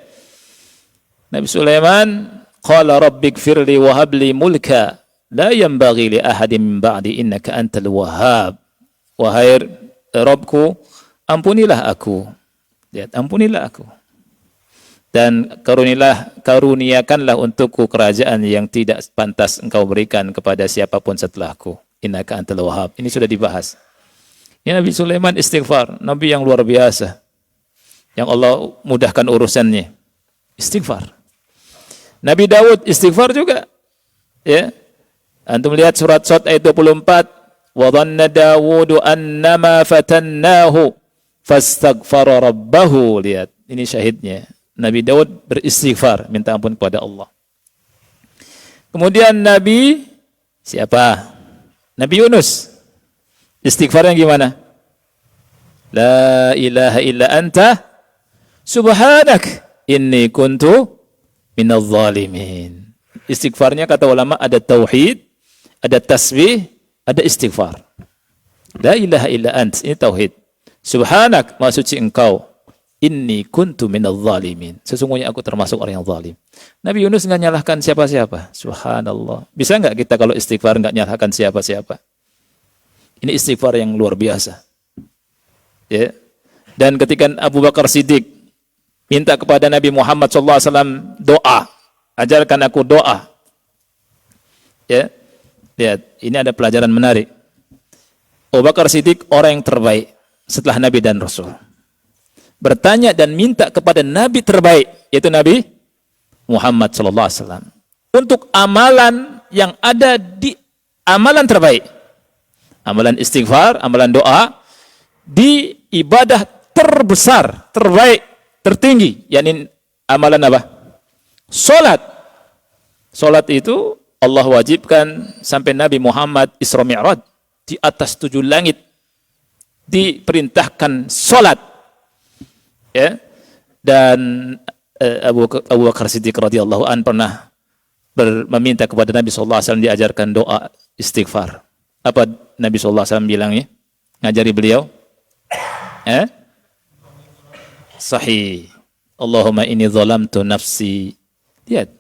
Nabi Sulaiman qala rabbighfirli wa habli mulka la yanbaghi li ahadin min ba'di innaka antal wahhab. Wahai Robku, ampunilah aku. Lihat, ampunilah aku. Dan karuniakanlah untukku kerajaan yang tidak pantas engkau berikan kepada siapapun setelahku. Innaka antal wahhab. Ini sudah dibahas. Ini Nabi Sulaiman istighfar, nabi yang luar biasa. Yang Allah mudahkan urusannya. Istighfar. Nabi Daud istighfar juga. Ya. Antum lihat surat Shad ayat 24. Wa dhanna Dawudu annama fatannahu fastaghfara rabbahu. Lihat, ini syahidnya. Nabi Daud beristighfar, minta ampun kepada Allah. Kemudian Nabi siapa? Nabi Yunus. Istighfarnya gimana? La ilaha illa anta subhanak inni kuntu minadh zalimin. Istighfarnya kata ulama ada tauhid, ada tasbih, ada istighfar. La ilaha illa ant, ini tauhid. Subhanak, maha suci engkau. Inni kuntu minadh zalimin. Sesungguhnya aku termasuk orang yang zalim. Nabi Yunus enggak nyalahkan siapa-siapa. Subhanallah. Bisa enggak kita kalau istighfar enggak nyalahkan siapa-siapa? Ini istighfar yang luar biasa. Ya. Dan ketika Abu Bakar Siddiq minta kepada Nabi Muhammad SAW doa, ajarkan aku doa. Ya. Lihat, ini ada pelajaran menarik. Abu Bakar Siddiq orang yang terbaik setelah Nabi dan Rasul. Bertanya dan minta kepada Nabi terbaik, yaitu Nabi Muhammad SAW. Untuk amalan yang ada di amalan terbaik. Amalan istighfar, amalan doa, di ibadah terbesar, terbaik, tertinggi. Yakni amalan apa? Salat. Salat itu Allah wajibkan sampai Nabi Muhammad Isra Mi'raj. Di atas 7 langit. Diperintahkan salat. Ya, dan Abu Bakar Siddiq radhiyallahu an pernah meminta kepada Nabi SAW diajarkan doa istighfar. Apa Nabi SAW bilangnya? Ngajari beliau? Sahih. Allahumma inni zalamtu nafsi. Lihat.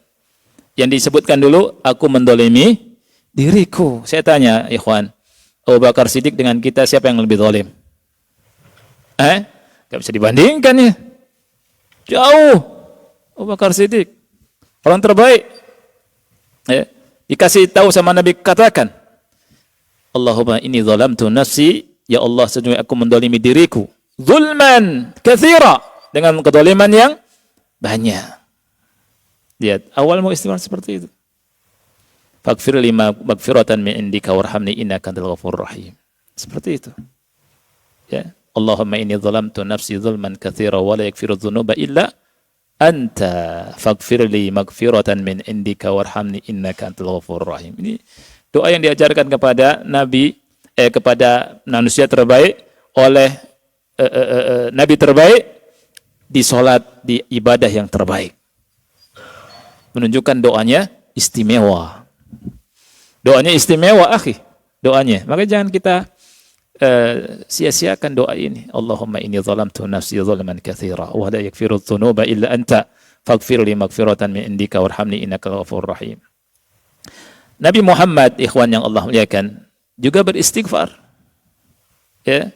Yang disebutkan dulu, aku mendolimi diriku. Saya tanya, ikhwan, Abu Bakar Siddiq dengan kita siapa yang lebih zalim? Gak bisa dibandingkan ya. Jauh. Abu Bakar Siddiq. Orang terbaik. Ya. Dikasih tahu sama Nabi, katakan. Allahumma inni zalamtu nafsi. Ya Allah, sesungguhnya aku mendolimi diriku. Zulman katsira. Dengan kedoliman yang banyak. Lihat, awal mau istighfar seperti itu. Faghfir lima maghfiratan min indika warhamni innaka antal ghafurur rahim. Seperti itu. Ya. Allahumma inni zalamtu nafsi zulman katsira wa la yaghfiru dzunuba illa anta faghfir li maghfiratan min indika warhamni innaka antal ghafurur rahim. Ini doa yang diajarkan kepada Nabi kepada manusia terbaik oleh Nabi terbaik di salat, di ibadah yang terbaik. Menunjukkan doanya istimewa. Doanya istimewa, akhi. Doanya. Maka jangan kita sia-siakan doa ini. Allahumma inni zalamtu nafsi zulman katsira wa la yaghfiru dzunuba illa anta faghfir li maghfiratan min indika warhamni innaka ghafurur rahim. Nabi Muhammad, ikhwan yang Allah muliakan, juga beristighfar. Ya.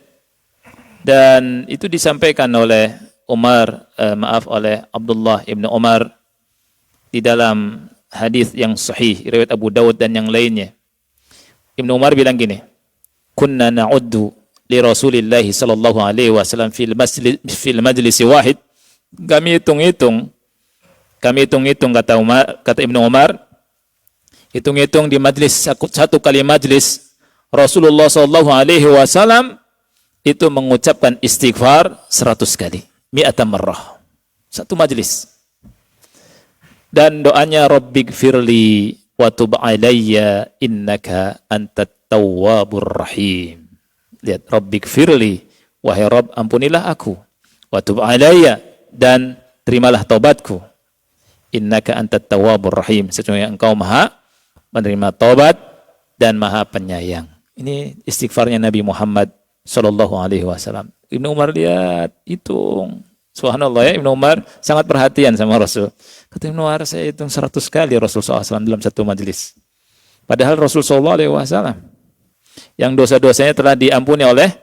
Dan itu disampaikan oleh oleh Abdullah ibn Umar di dalam hadis yang sahih riwayat Abu Dawud dan yang lainnya. Ibn Umar bilang gini, kunna na'uddu li Rasulillah sallallahu alaihi wasallam fil majlis wahid. Kami hitung-hitung kata Ibnu Umar, hitung-hitung di majlis satu kali majlis Rasulullah sallallahu alaihi wasallam itu mengucapkan istighfar 100 kali, mi'atan marrah. Satu majlis. Dan doanya Rabbighfirli wa tub alayya innaka antat tawwabur rahim. Lihat, Rabbighfirli, wahai Rabb, ampunilah aku. Wa tub alayya, dan terimalah taubatku. Innaka antat tawwabur rahim. Sesungguhnya engkau maha menerima taubat dan maha penyayang. Ini istighfarnya Nabi Muhammad sallallahu alaihi wasallam. Ibnu Umar lihat, hitung. Subhanallah ya, Ibnu Umar sangat perhatian sama Rasul. Kata Ibnu Umar, saya hitung 100 kali Rasul SAW dalam satu majelis. Padahal Rasul SAW yang dosa-dosanya telah diampuni oleh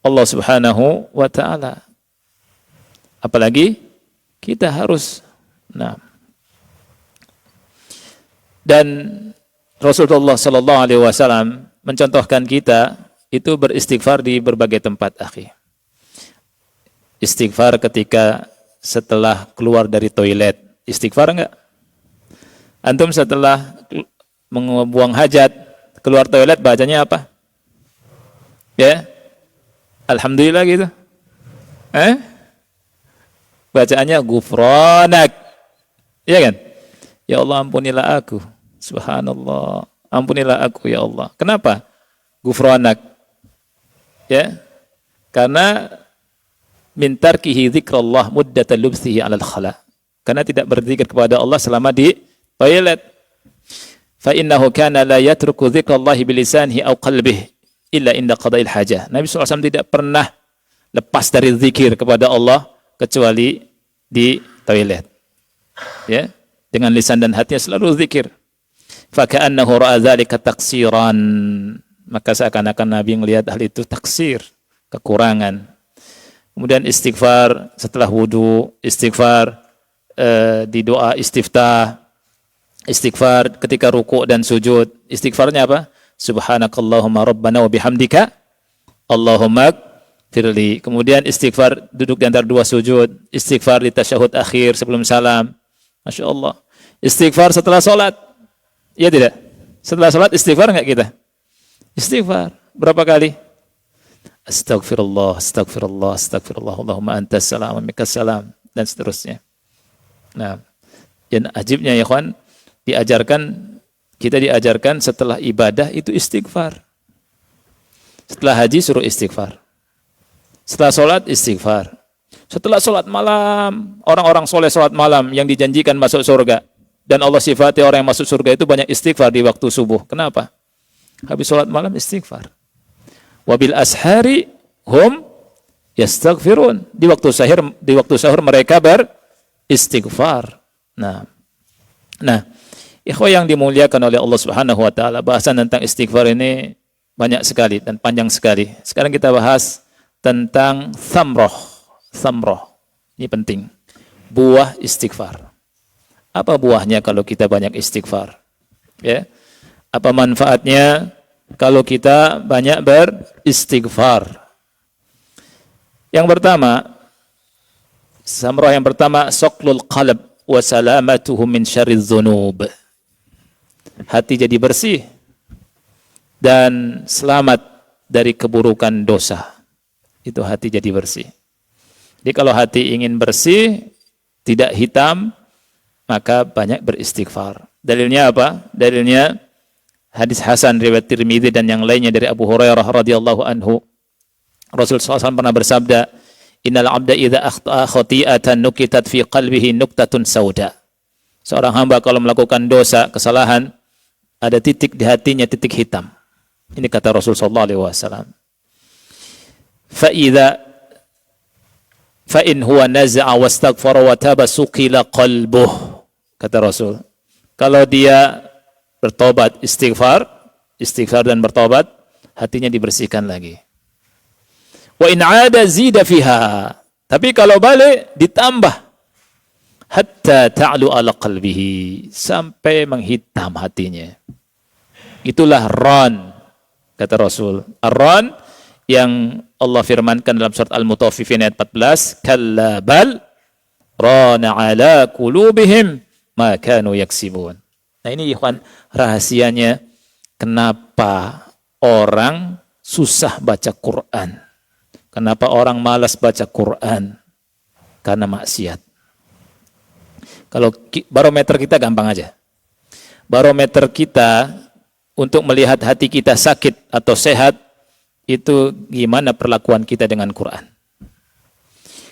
Allah Subhanahu wa taala. Apalagi kita harus dan Rasulullah sallallahu alaihi wasallam mencontohkan kita itu beristighfar di berbagai tempat, akhi. Istighfar ketika setelah keluar dari toilet. Istighfar enggak? Antum setelah membuang hajat, keluar toilet bacanya apa? Ya? Alhamdulillah gitu. Bacaannya gufranak. Iya kan? Ya Allah, ampunilah aku. Subhanallah. Ampunilah aku ya Allah. Kenapa? Gufranak. Ya? Karena min tarkihi dzikrullah muddata lubthihi 'alal khala. Karena tidak berzikir kepada Allah selama di toilet. Fa innahu kana la yatruku dzikrallahi bilisanihi aw qalbihi illa inda qada'il hajah. Nabi SAW tidak pernah lepas dari zikir kepada Allah kecuali di toilet. Ya, dengan lisan dan hatinya selalu zikir. Fa ka'annahu ra'a dzalika taqsiran. Maka seakan-akan Nabi melihat hal itu taksir, kekurangan. Kemudian istighfar setelah wudu, istighfar di doa istiftah, istighfar ketika ruku' dan sujud. Istighfarnya apa? Subhanakallahumma rabbana wa bihamdika Allahumma firli. Kemudian istighfar duduk di antara dua sujud, istighfar di tasyahud akhir sebelum salam. Masya Allah. Istighfar setelah sholat. Iya tidak? Setelah sholat istighfar enggak kita? Istighfar. Berapa kali? Astagfirullah, astagfirullah, astagfirullah, Allahumma antas salam, minkas salam, dan seterusnya. Nah, yang ajibnya ya kawan, kita diajarkan setelah ibadah itu istighfar. Setelah haji suruh istighfar. Setelah sholat istighfar. Setelah sholat malam, orang-orang soleh sholat malam yang dijanjikan masuk surga. Dan Allah sifati orang yang masuk surga itu banyak istighfar di waktu subuh. Kenapa? Habis sholat malam istighfar. Wabil ashari hum yastaghfirun. Di waktu sahur mereka beristighfar. Nah, ikhwah yang dimuliakan oleh Allah Subhanahu wa taala, bahasan tentang istighfar ini banyak sekali dan panjang sekali. Sekarang kita bahas tentang thamroh. Ini penting. Buah istighfar. Apa buahnya kalau kita banyak istighfar? Ya. Apa manfaatnya kalau kita banyak beristighfar? Yang pertama, samrah yang pertama, saqlul qalb wa salamatuhu min syarriz dzunub. Hati jadi bersih dan selamat dari keburukan dosa. Itu hati jadi bersih. Jadi kalau hati ingin bersih, tidak hitam, maka banyak beristighfar. Dalilnya apa? Dalilnya hadis Hasan riwayat Tirmidzi dan yang lainnya dari Abu Hurairah radhiyallahu anhu. Rasul SAW pernah bersabda, "Innal 'abda idza akhta'a khati'atan nukitat fi qalbihi nuktatun sauda." Seorang hamba kalau melakukan dosa, kesalahan, ada titik di hatinya, titik hitam. Ini kata Rasul sallallahu alaihi wasallam. Fa in huwa naza'a wastaghfara wa taba suqila qalbuh. Kata Rasul, kalau dia bertobat, istighfar dan bertobat, hatinya dibersihkan lagi. Wa in 'ada zida fiha. Tapi kalau balik ditambah hatta ta'lu ala qalbihi, sampai menghitam hatinya. Itulah ran, kata Rasul. Ar-ran yang Allah firmankan dalam surat Al-Mutaffifin ayat 14, kalla bal rana ala qulubihim ma kanu yaksibun. Nah, ini ikhwan rahasianya kenapa orang susah baca Quran. Kenapa orang malas baca Quran? Karena maksiat. Kalau barometer kita gampang aja. Barometer kita untuk melihat hati kita sakit atau sehat, itu gimana perlakuan kita dengan Quran.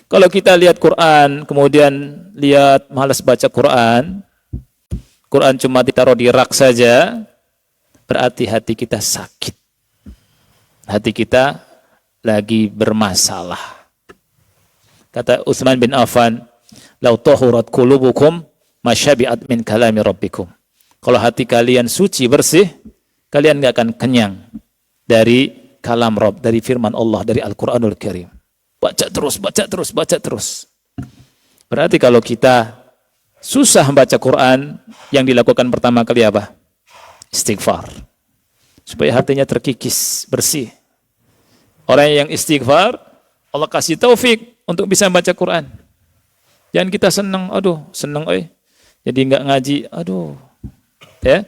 Kalau kita lihat Quran, kemudian lihat malas baca Quran, Quran cuma ditaruh di rak saja, berarti hati kita sakit. Hati kita lagi bermasalah. Kata Utsman bin Affan, "Lau tahurat qulubukum masyabi'at min kalami rabbikum." Kalau hati kalian suci, bersih, kalian enggak akan kenyang dari kalam Rabb, dari firman Allah, dari Al-Quranul Karim. Baca terus, baca terus, baca terus. Berarti kalau kita susah baca Quran, yang dilakukan pertama kali apa? Istighfar. Supaya hatinya terkikis, bersih. Orang yang istighfar, Allah kasih taufik untuk bisa baca Quran. Jangan kita senang, aduh, senang, jadi nggak ngaji, aduh, ya,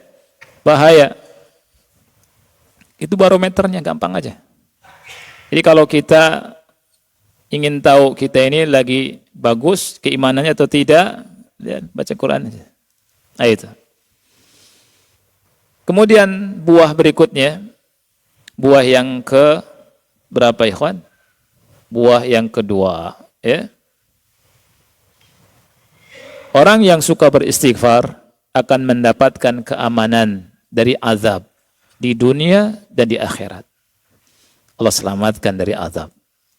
bahaya. Itu barometernya, gampang aja. Jadi kalau kita ingin tahu kita ini lagi bagus keimanannya atau tidak, lihat, baca Quran aja. Nah itu. Kemudian buah berikutnya, buah yang ke berapa ikhwan? Buah yang kedua, ya. Orang yang suka beristighfar akan mendapatkan keamanan dari azab di dunia dan di akhirat. Allah selamatkan dari azab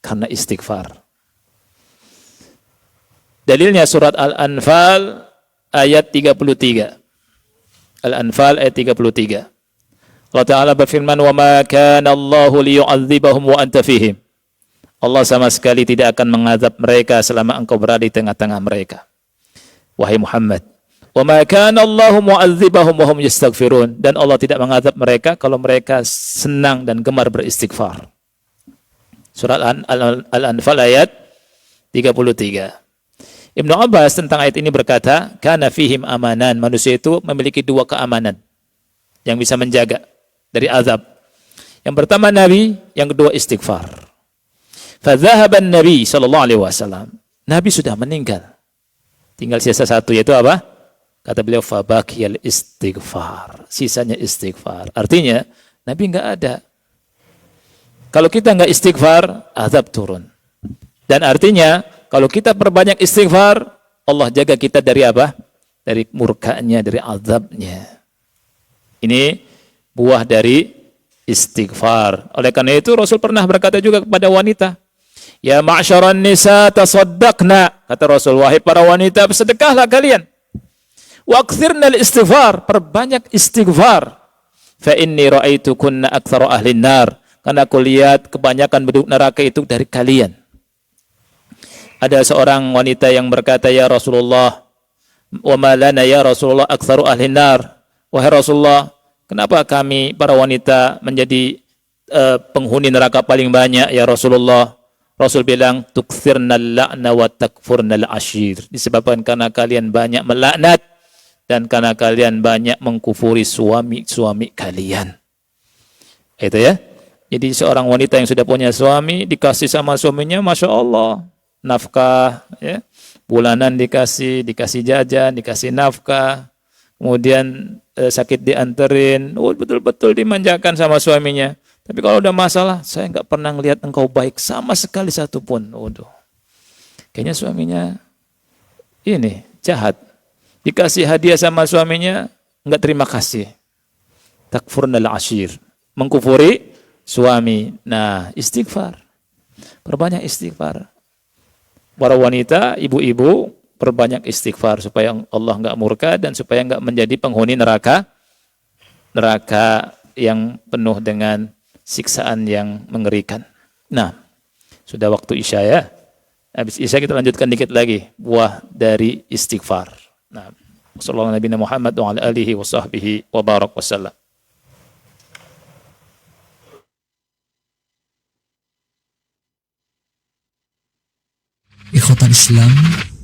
karena istighfar. Dalilnya surat Al-Anfal ayat 33. Al-Anfal ayat 33. Allah Ta'ala berfirman, "Wa ma kana Allahu liyu'adzibahum wa anta fihim." Allah sama sekali tidak akan mengazab mereka selama engkau berada di tengah-tengah mereka. Wahai Muhammad, "Wa ma kana Allahu mu'adzibahum wa hum yastaghfirun." Dan Allah tidak mengazab mereka kalau mereka senang dan gemar beristighfar. Surat Al-Anfal ayat 33. Ibnu Abbas tentang ayat ini berkata, "Kana fihim amanan." Manusia itu memiliki dua keamanan yang bisa menjaga dari azab. Yang pertama Nabi, yang kedua istighfar. Fadhahaban Nabi sallallahu alaihi wasallam. Nabi sudah meninggal. Tinggal sisa satu, yaitu apa? Kata beliau, fabaqiyal istighfar. Sisanya istighfar. Artinya, Nabi enggak ada. Kalau kita enggak istighfar, azab turun. Dan artinya, kalau kita perbanyak istighfar, Allah jaga kita dari apa? Dari murkanya, dari azabnya. Ini buah dari istighfar. Oleh karena itu, Rasul pernah berkata juga kepada wanita, "Ya ma'syaran nisa tasaddaqna." Kata Rasul, wahai para wanita, bersedekahlah kalian. Wa aktsirnal istighfar, perbanyak istighfar. Fa inni ra'aitukunna aktsara ahlin nar. Karena aku lihat kebanyakan penduduk neraka itu dari kalian. Ada seorang wanita yang berkata, "Ya Rasulullah, wa ma lana ya Rasulullah aktsaru ahlin nar." Wahai Rasulullah, kenapa kami para wanita menjadi penghuni neraka paling banyak ya Rasulullah? Rasul bilang, "Tukthirnal la'na wa takfurnal ashir." Disebabkan karena kalian banyak melaknat dan karena kalian banyak mengkufuri suami-suami kalian. Itu ya. Jadi seorang wanita yang sudah punya suami, dikasih sama suaminya, Masya Allah, nafkah, ya, bulanan dikasih jajan, dikasih nafkah, kemudian sakit dianterin, betul-betul dimanjakan sama suaminya. Tapi kalau udah masalah, saya nggak pernah ngelihat engkau baik sama sekali satupun. Waduh, kayaknya suaminya ini jahat. Dikasih hadiah sama suaminya, nggak terima kasih. Takfurnal ashir, mengkufuri suami. Nah, istighfar, perbanyak istighfar. Para wanita, ibu-ibu, perbanyak istighfar supaya Allah nggak murka dan supaya nggak menjadi penghuni neraka yang penuh dengan siksaan yang mengerikan. Nah, sudah waktu Isya ya. Habis Isya kita lanjutkan dikit lagi buah dari istighfar. Nah, sallallahu alaihi Muhammad wa ala alihi wa sahbihi wa barak wasallam. Ikhwatal Islam,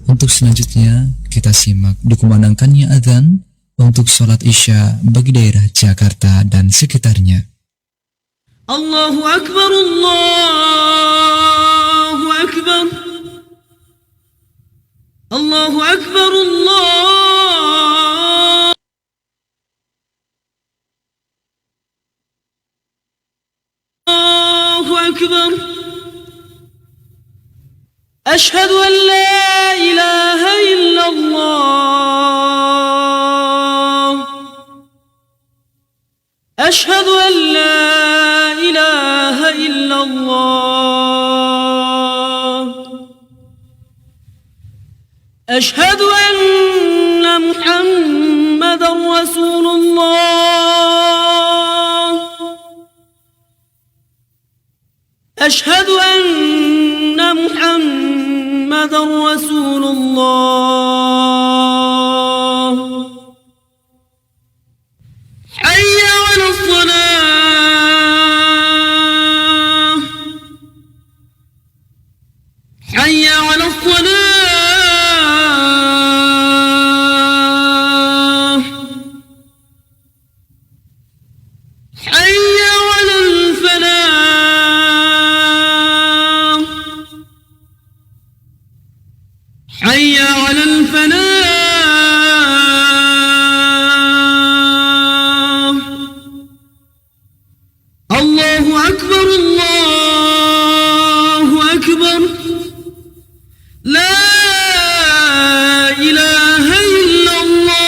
untuk selanjutnya kita simak dikumandangkannya adzan untuk sholat Isya bagi daerah Jakarta dan sekitarnya. Allahu Akbar, Allahu Akbar, Allahu Akbar, Allahu Akbar. Ashhadu an la ilaha illallah. Ashhadu an la ilaha illallah. Ashhadu anna Muhammadar Rasulullah. أشهد أن محمدا رسول الله حي على الصلاة حي على الصلاة حي على الفلاح حي على الفلاح الله أكبر الله أكبر لا إله إلا الله.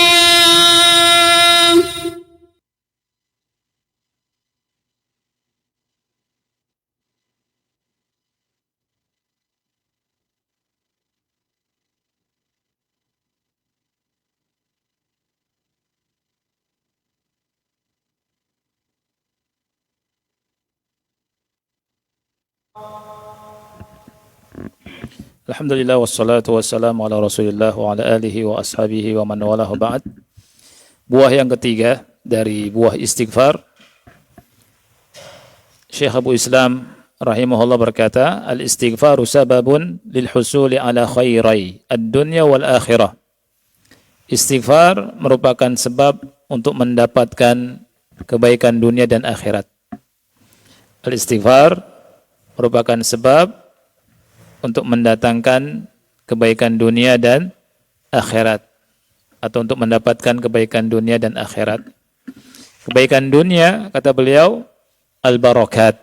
Alhamdulillah wassalatu wassalamu ala Rasulillah wa ala alihi wa ashabihi wa man walahu ba'd. Buah yang ketiga dari buah istighfar. Syekh Abu Islam rahimahullah berkata, al-istighfaru sababun lil husuli ala khairai ad-dunya wal akhirah. Istighfar merupakan sebab untuk mendapatkan kebaikan dunia dan akhirat. Al-istighfar merupakan sebab untuk mendatangkan kebaikan dunia dan akhirat, atau untuk mendapatkan kebaikan dunia dan akhirat. Kebaikan dunia, kata beliau, al-barakat,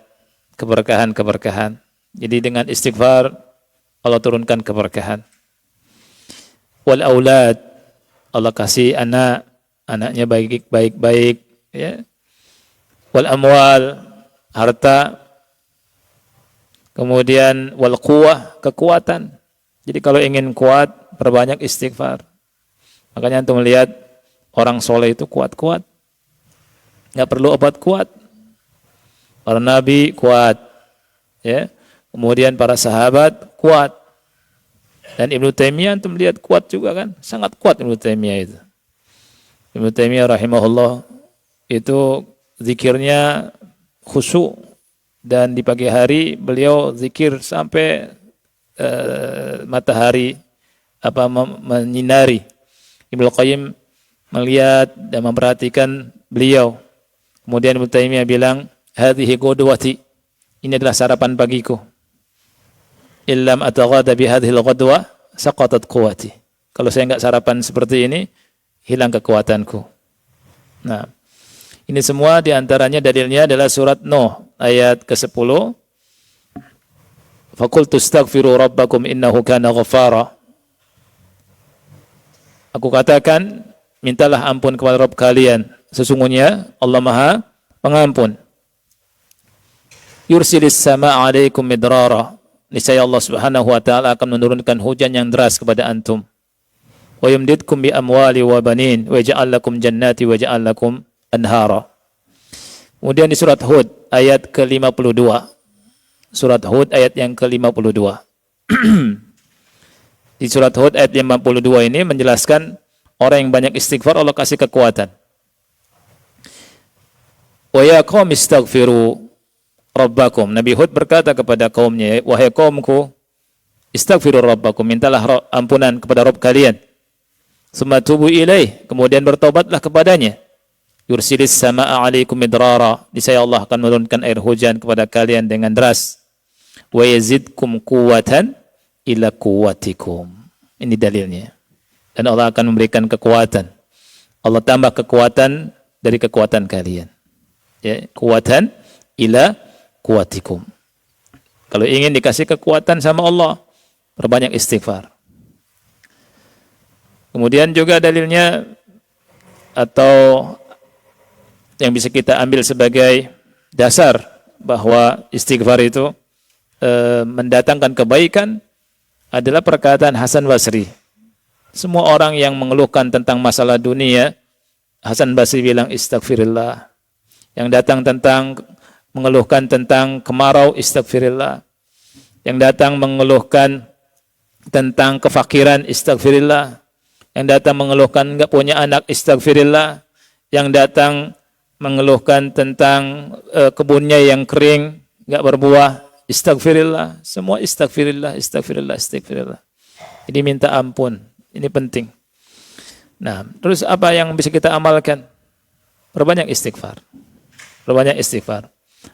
keberkahan-keberkahan. Jadi dengan istighfar Allah turunkan keberkahan. Wal aulad, Allah kasih anak, anaknya baik-baik, ya. Wal amwal, harta. Kemudian wal quwwah, kekuatan. Jadi kalau ingin kuat, perbanyak istighfar. Makanya antum melihat orang soleh itu kuat-kuat. Nggak perlu obat kuat. Para nabi kuat, ya. Kemudian para sahabat kuat. Dan Ibnu Taimiyah antum lihat kuat juga kan? Sangat kuat Ibnu Taimiyah itu. Ibnu Taimiyah rahimahullah itu zikirnya khusyuk. Dan di pagi hari beliau zikir sampai matahari menyinari. Ibnu Qayyim melihat dan memperhatikan beliau. Kemudian Ibnu Taimiyah bilang, hadhihi qudwati, ini adalah sarapan pagiku. Illam ataghada bi hadhihi al-ghadwa saqatat quwwati. Kalau saya enggak sarapan seperti ini, hilang kekuatanku. Nah, ini semua diantaranya dalilnya adalah surat Nuh ayat ke-10. Faqultu astaghfiru rabbakum innahu kana ghaffara. Aku katakan, mintalah ampun kepada Rabb kalian. Sesungguhnya Allah Maha Pengampun. Yursilis samaa'a 'alaikum midrara. Niscaya Allah Subhanahu wa taala akan menurunkan hujan yang deras kepada antum. Wa yumdidkum bi amwali wa banin wa yaj'al lakum jannati wa yaj'al lakum anhara. Kemudian di surat Hud ayat ke-52. Surat Hud ayat yang ke-52. Di surat Hud ayat 52 ini menjelaskan orang yang banyak istighfar Allah kasih kekuatan. Wa ya qaum istaghfiru rabbakum. Nabi Hud berkata kepada kaumnya, wahai kaumku, istaghfiru rabbakum, mintalah ampunan kepada Rabb kalian. Summa tubu ilaih, kemudian bertobatlah kepadanya. Yursilis samaa'a 'alaikum midrara, niscaya Allah akan menurunkan air hujan kepada kalian dengan deras. Wa yazidkum quwwatan ila quwwatikum. Ini dalilnya. Dan Allah akan memberikan kekuatan. Allah tambah kekuatan dari kekuatan kalian. Ya, kuwatan ila quwwatikum. Kalau ingin dikasih kekuatan sama Allah, perbanyak istighfar. Kemudian juga dalilnya atau yang bisa kita ambil sebagai dasar bahwa istighfar itu mendatangkan kebaikan adalah perkataan Hasan Basri. Semua orang yang mengeluhkan tentang masalah dunia, Hasan Basri bilang istighfirillah. Yang datang tentang mengeluhkan tentang kemarau, istighfirillah. Yang datang mengeluhkan tentang kefakiran, istighfirillah. Yang datang mengeluhkan enggak punya anak, istighfirillah. Yang datang mengeluhkan tentang kebunnya yang kering, enggak berbuah, istighfirillah. Semua istighfirillah, istighfirillah, istighfirillah. Ini minta ampun, ini penting. Nah, terus apa yang bisa kita amalkan? Perbanyak istighfar. Perbanyak istighfar.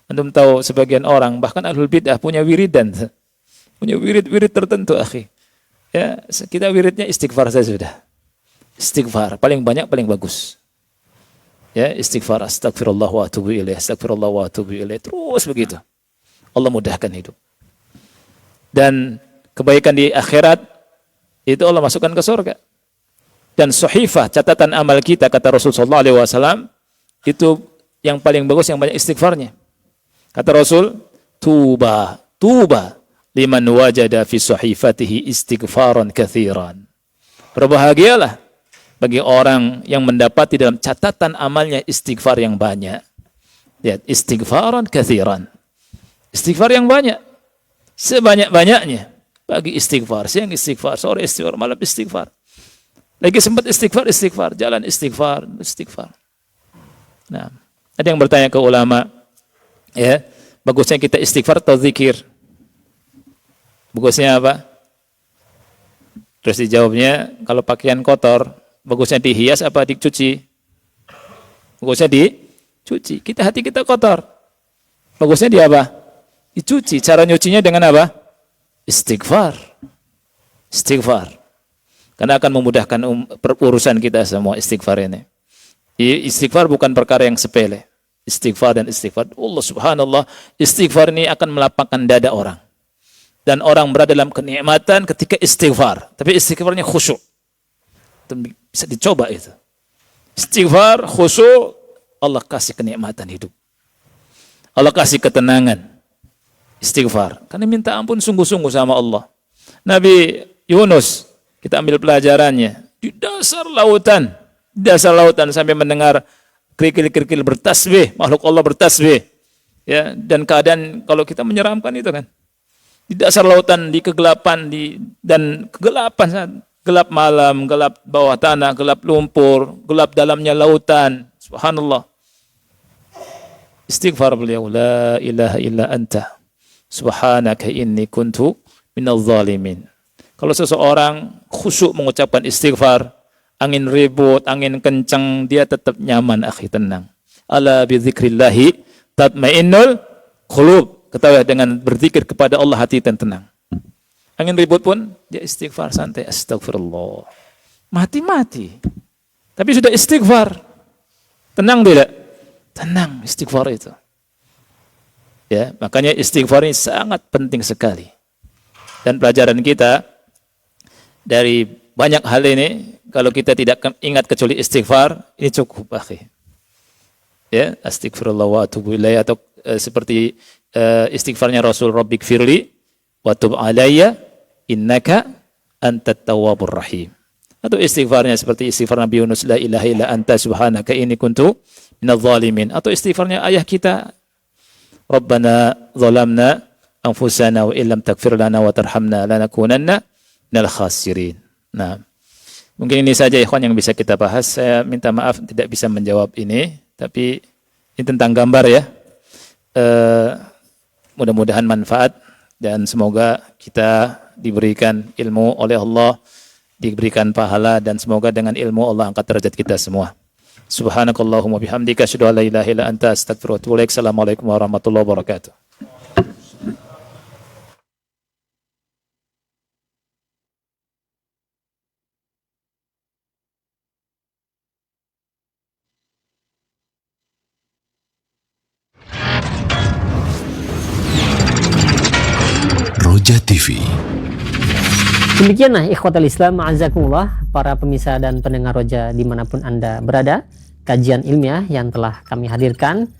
Antum tahu sebagian orang, bahkan ahlul bidah punya wiridan. Punya wirid tertentu, akhi. Ya, kita wiridnya istighfar saja sudah. Istighfar, paling banyak, paling bagus. Ya, istighfar, astagfirullah wa atubu ilaih, astagfirullah wa atubu ilaih. Terus begitu. Allah mudahkan hidup. Dan kebaikan di akhirat, itu Allah masukkan ke surga. Dan sahifah, catatan amal kita, kata Rasulullah SAW, itu yang paling bagus, yang banyak istighfarnya. Kata Rasul, tuba liman wajada fi sahifatihi istighfaran kathiran. Berbahagialah bagi orang yang mendapati dalam catatan amalnya istighfar yang banyak. Lihat, istighfaran kathiran. Istighfar yang banyak. Sebanyak-banyaknya. Pagi istighfar, siang istighfar, sore istighfar, malam istighfar. Lagi sempat istighfar, jalan istighfar. Nah, ada yang bertanya ke ulama, ya, bagusnya kita istighfar atau zikir? Bagusnya apa? Terus dijawabnya, kalau pakaian kotor, bagusnya dihias apa dicuci? Bagusnya dicuci. Hati kita kotor. Bagusnya di apa? Dicuci. Cara nyucinya dengan apa? Istighfar. Karena akan memudahkan urusan kita semua istighfar ini. Istighfar bukan perkara yang sepele. Istighfar dan istighfar. Allah subhanallah, istighfar ini akan melapangkan dada orang. Dan orang berada dalam kenikmatan ketika istighfar. Tapi istighfarnya khusyuk. Itu bisa dicoba itu. Istighfar, khusyuk, Allah kasih kenikmatan hidup. Allah kasih ketenangan. Istighfar. Karena minta ampun sungguh-sungguh sama Allah. Nabi Yunus, kita ambil pelajarannya. Di dasar lautan sampai mendengar kerikil-kerikil bertasbih, makhluk Allah bertasbih. Ya, dan keadaan kalau kita menyeramkan itu kan. Di dasar lautan, di kegelapan, gelap malam, gelap bawah tanah, gelap lumpur, gelap dalamnya lautan. Subhanallah. Istighfar beliau, la ilaha illa anta. Subhanaka inni kuntu minadh zalimin. Kalau seseorang khusyuk mengucapkan istighfar, angin ribut, angin kencang, dia tetap nyaman, akhi, tenang. Ala bi dzikrillahi tatmainnul qulub. Ketahui dengan berzikir kepada Allah hati dan tenang. Angin ribut pun dia istighfar santai, astagfirullah. Mati-mati. Tapi sudah istighfar. Tenang tidak? Tenang istighfar itu. Ya, makanya istighfar ini sangat penting sekali. Dan pelajaran kita dari banyak hal ini, kalau kita tidak ingat kecuali istighfar, ini cukup, akhi. Ya, astagfirullah wa atubu ilaih, atau seperti istighfarnya Rasul, Rabbik firli wa tub alayya innaka antat tawwabur rahim. Atau istighfarnya seperti istighfar Nabi Yunus, la ilaha illa anta subhanaka inni kuntu minadh zalimin. Atau istighfarnya ayah kita, Rabbana zalamna anfusana wa illam taghfir lana wa tarhamna lanakunanna minal khasirin. Nah, mungkin ini saja ikhwan yang bisa kita bahas. Saya minta maaf tidak bisa menjawab ini, tapi ini tentang gambar ya. Mudah-mudahan manfaat dan semoga kita diberikan ilmu oleh Allah, diberikan pahala, dan semoga dengan ilmu Allah angkat derajat kita semua. Subhanakallahumma bihamdika asyhadu an la ilaha illa anta astaghfiruka wa atubu ilaik. Assalamualaikum warahmatullahi wabarakatuh. Roja TV. Demikianlah ikhwatal Islam, ma'azakumullah, para pemirsa dan pendengar Roja dimanapun Anda berada, kajian ilmiah yang telah kami hadirkan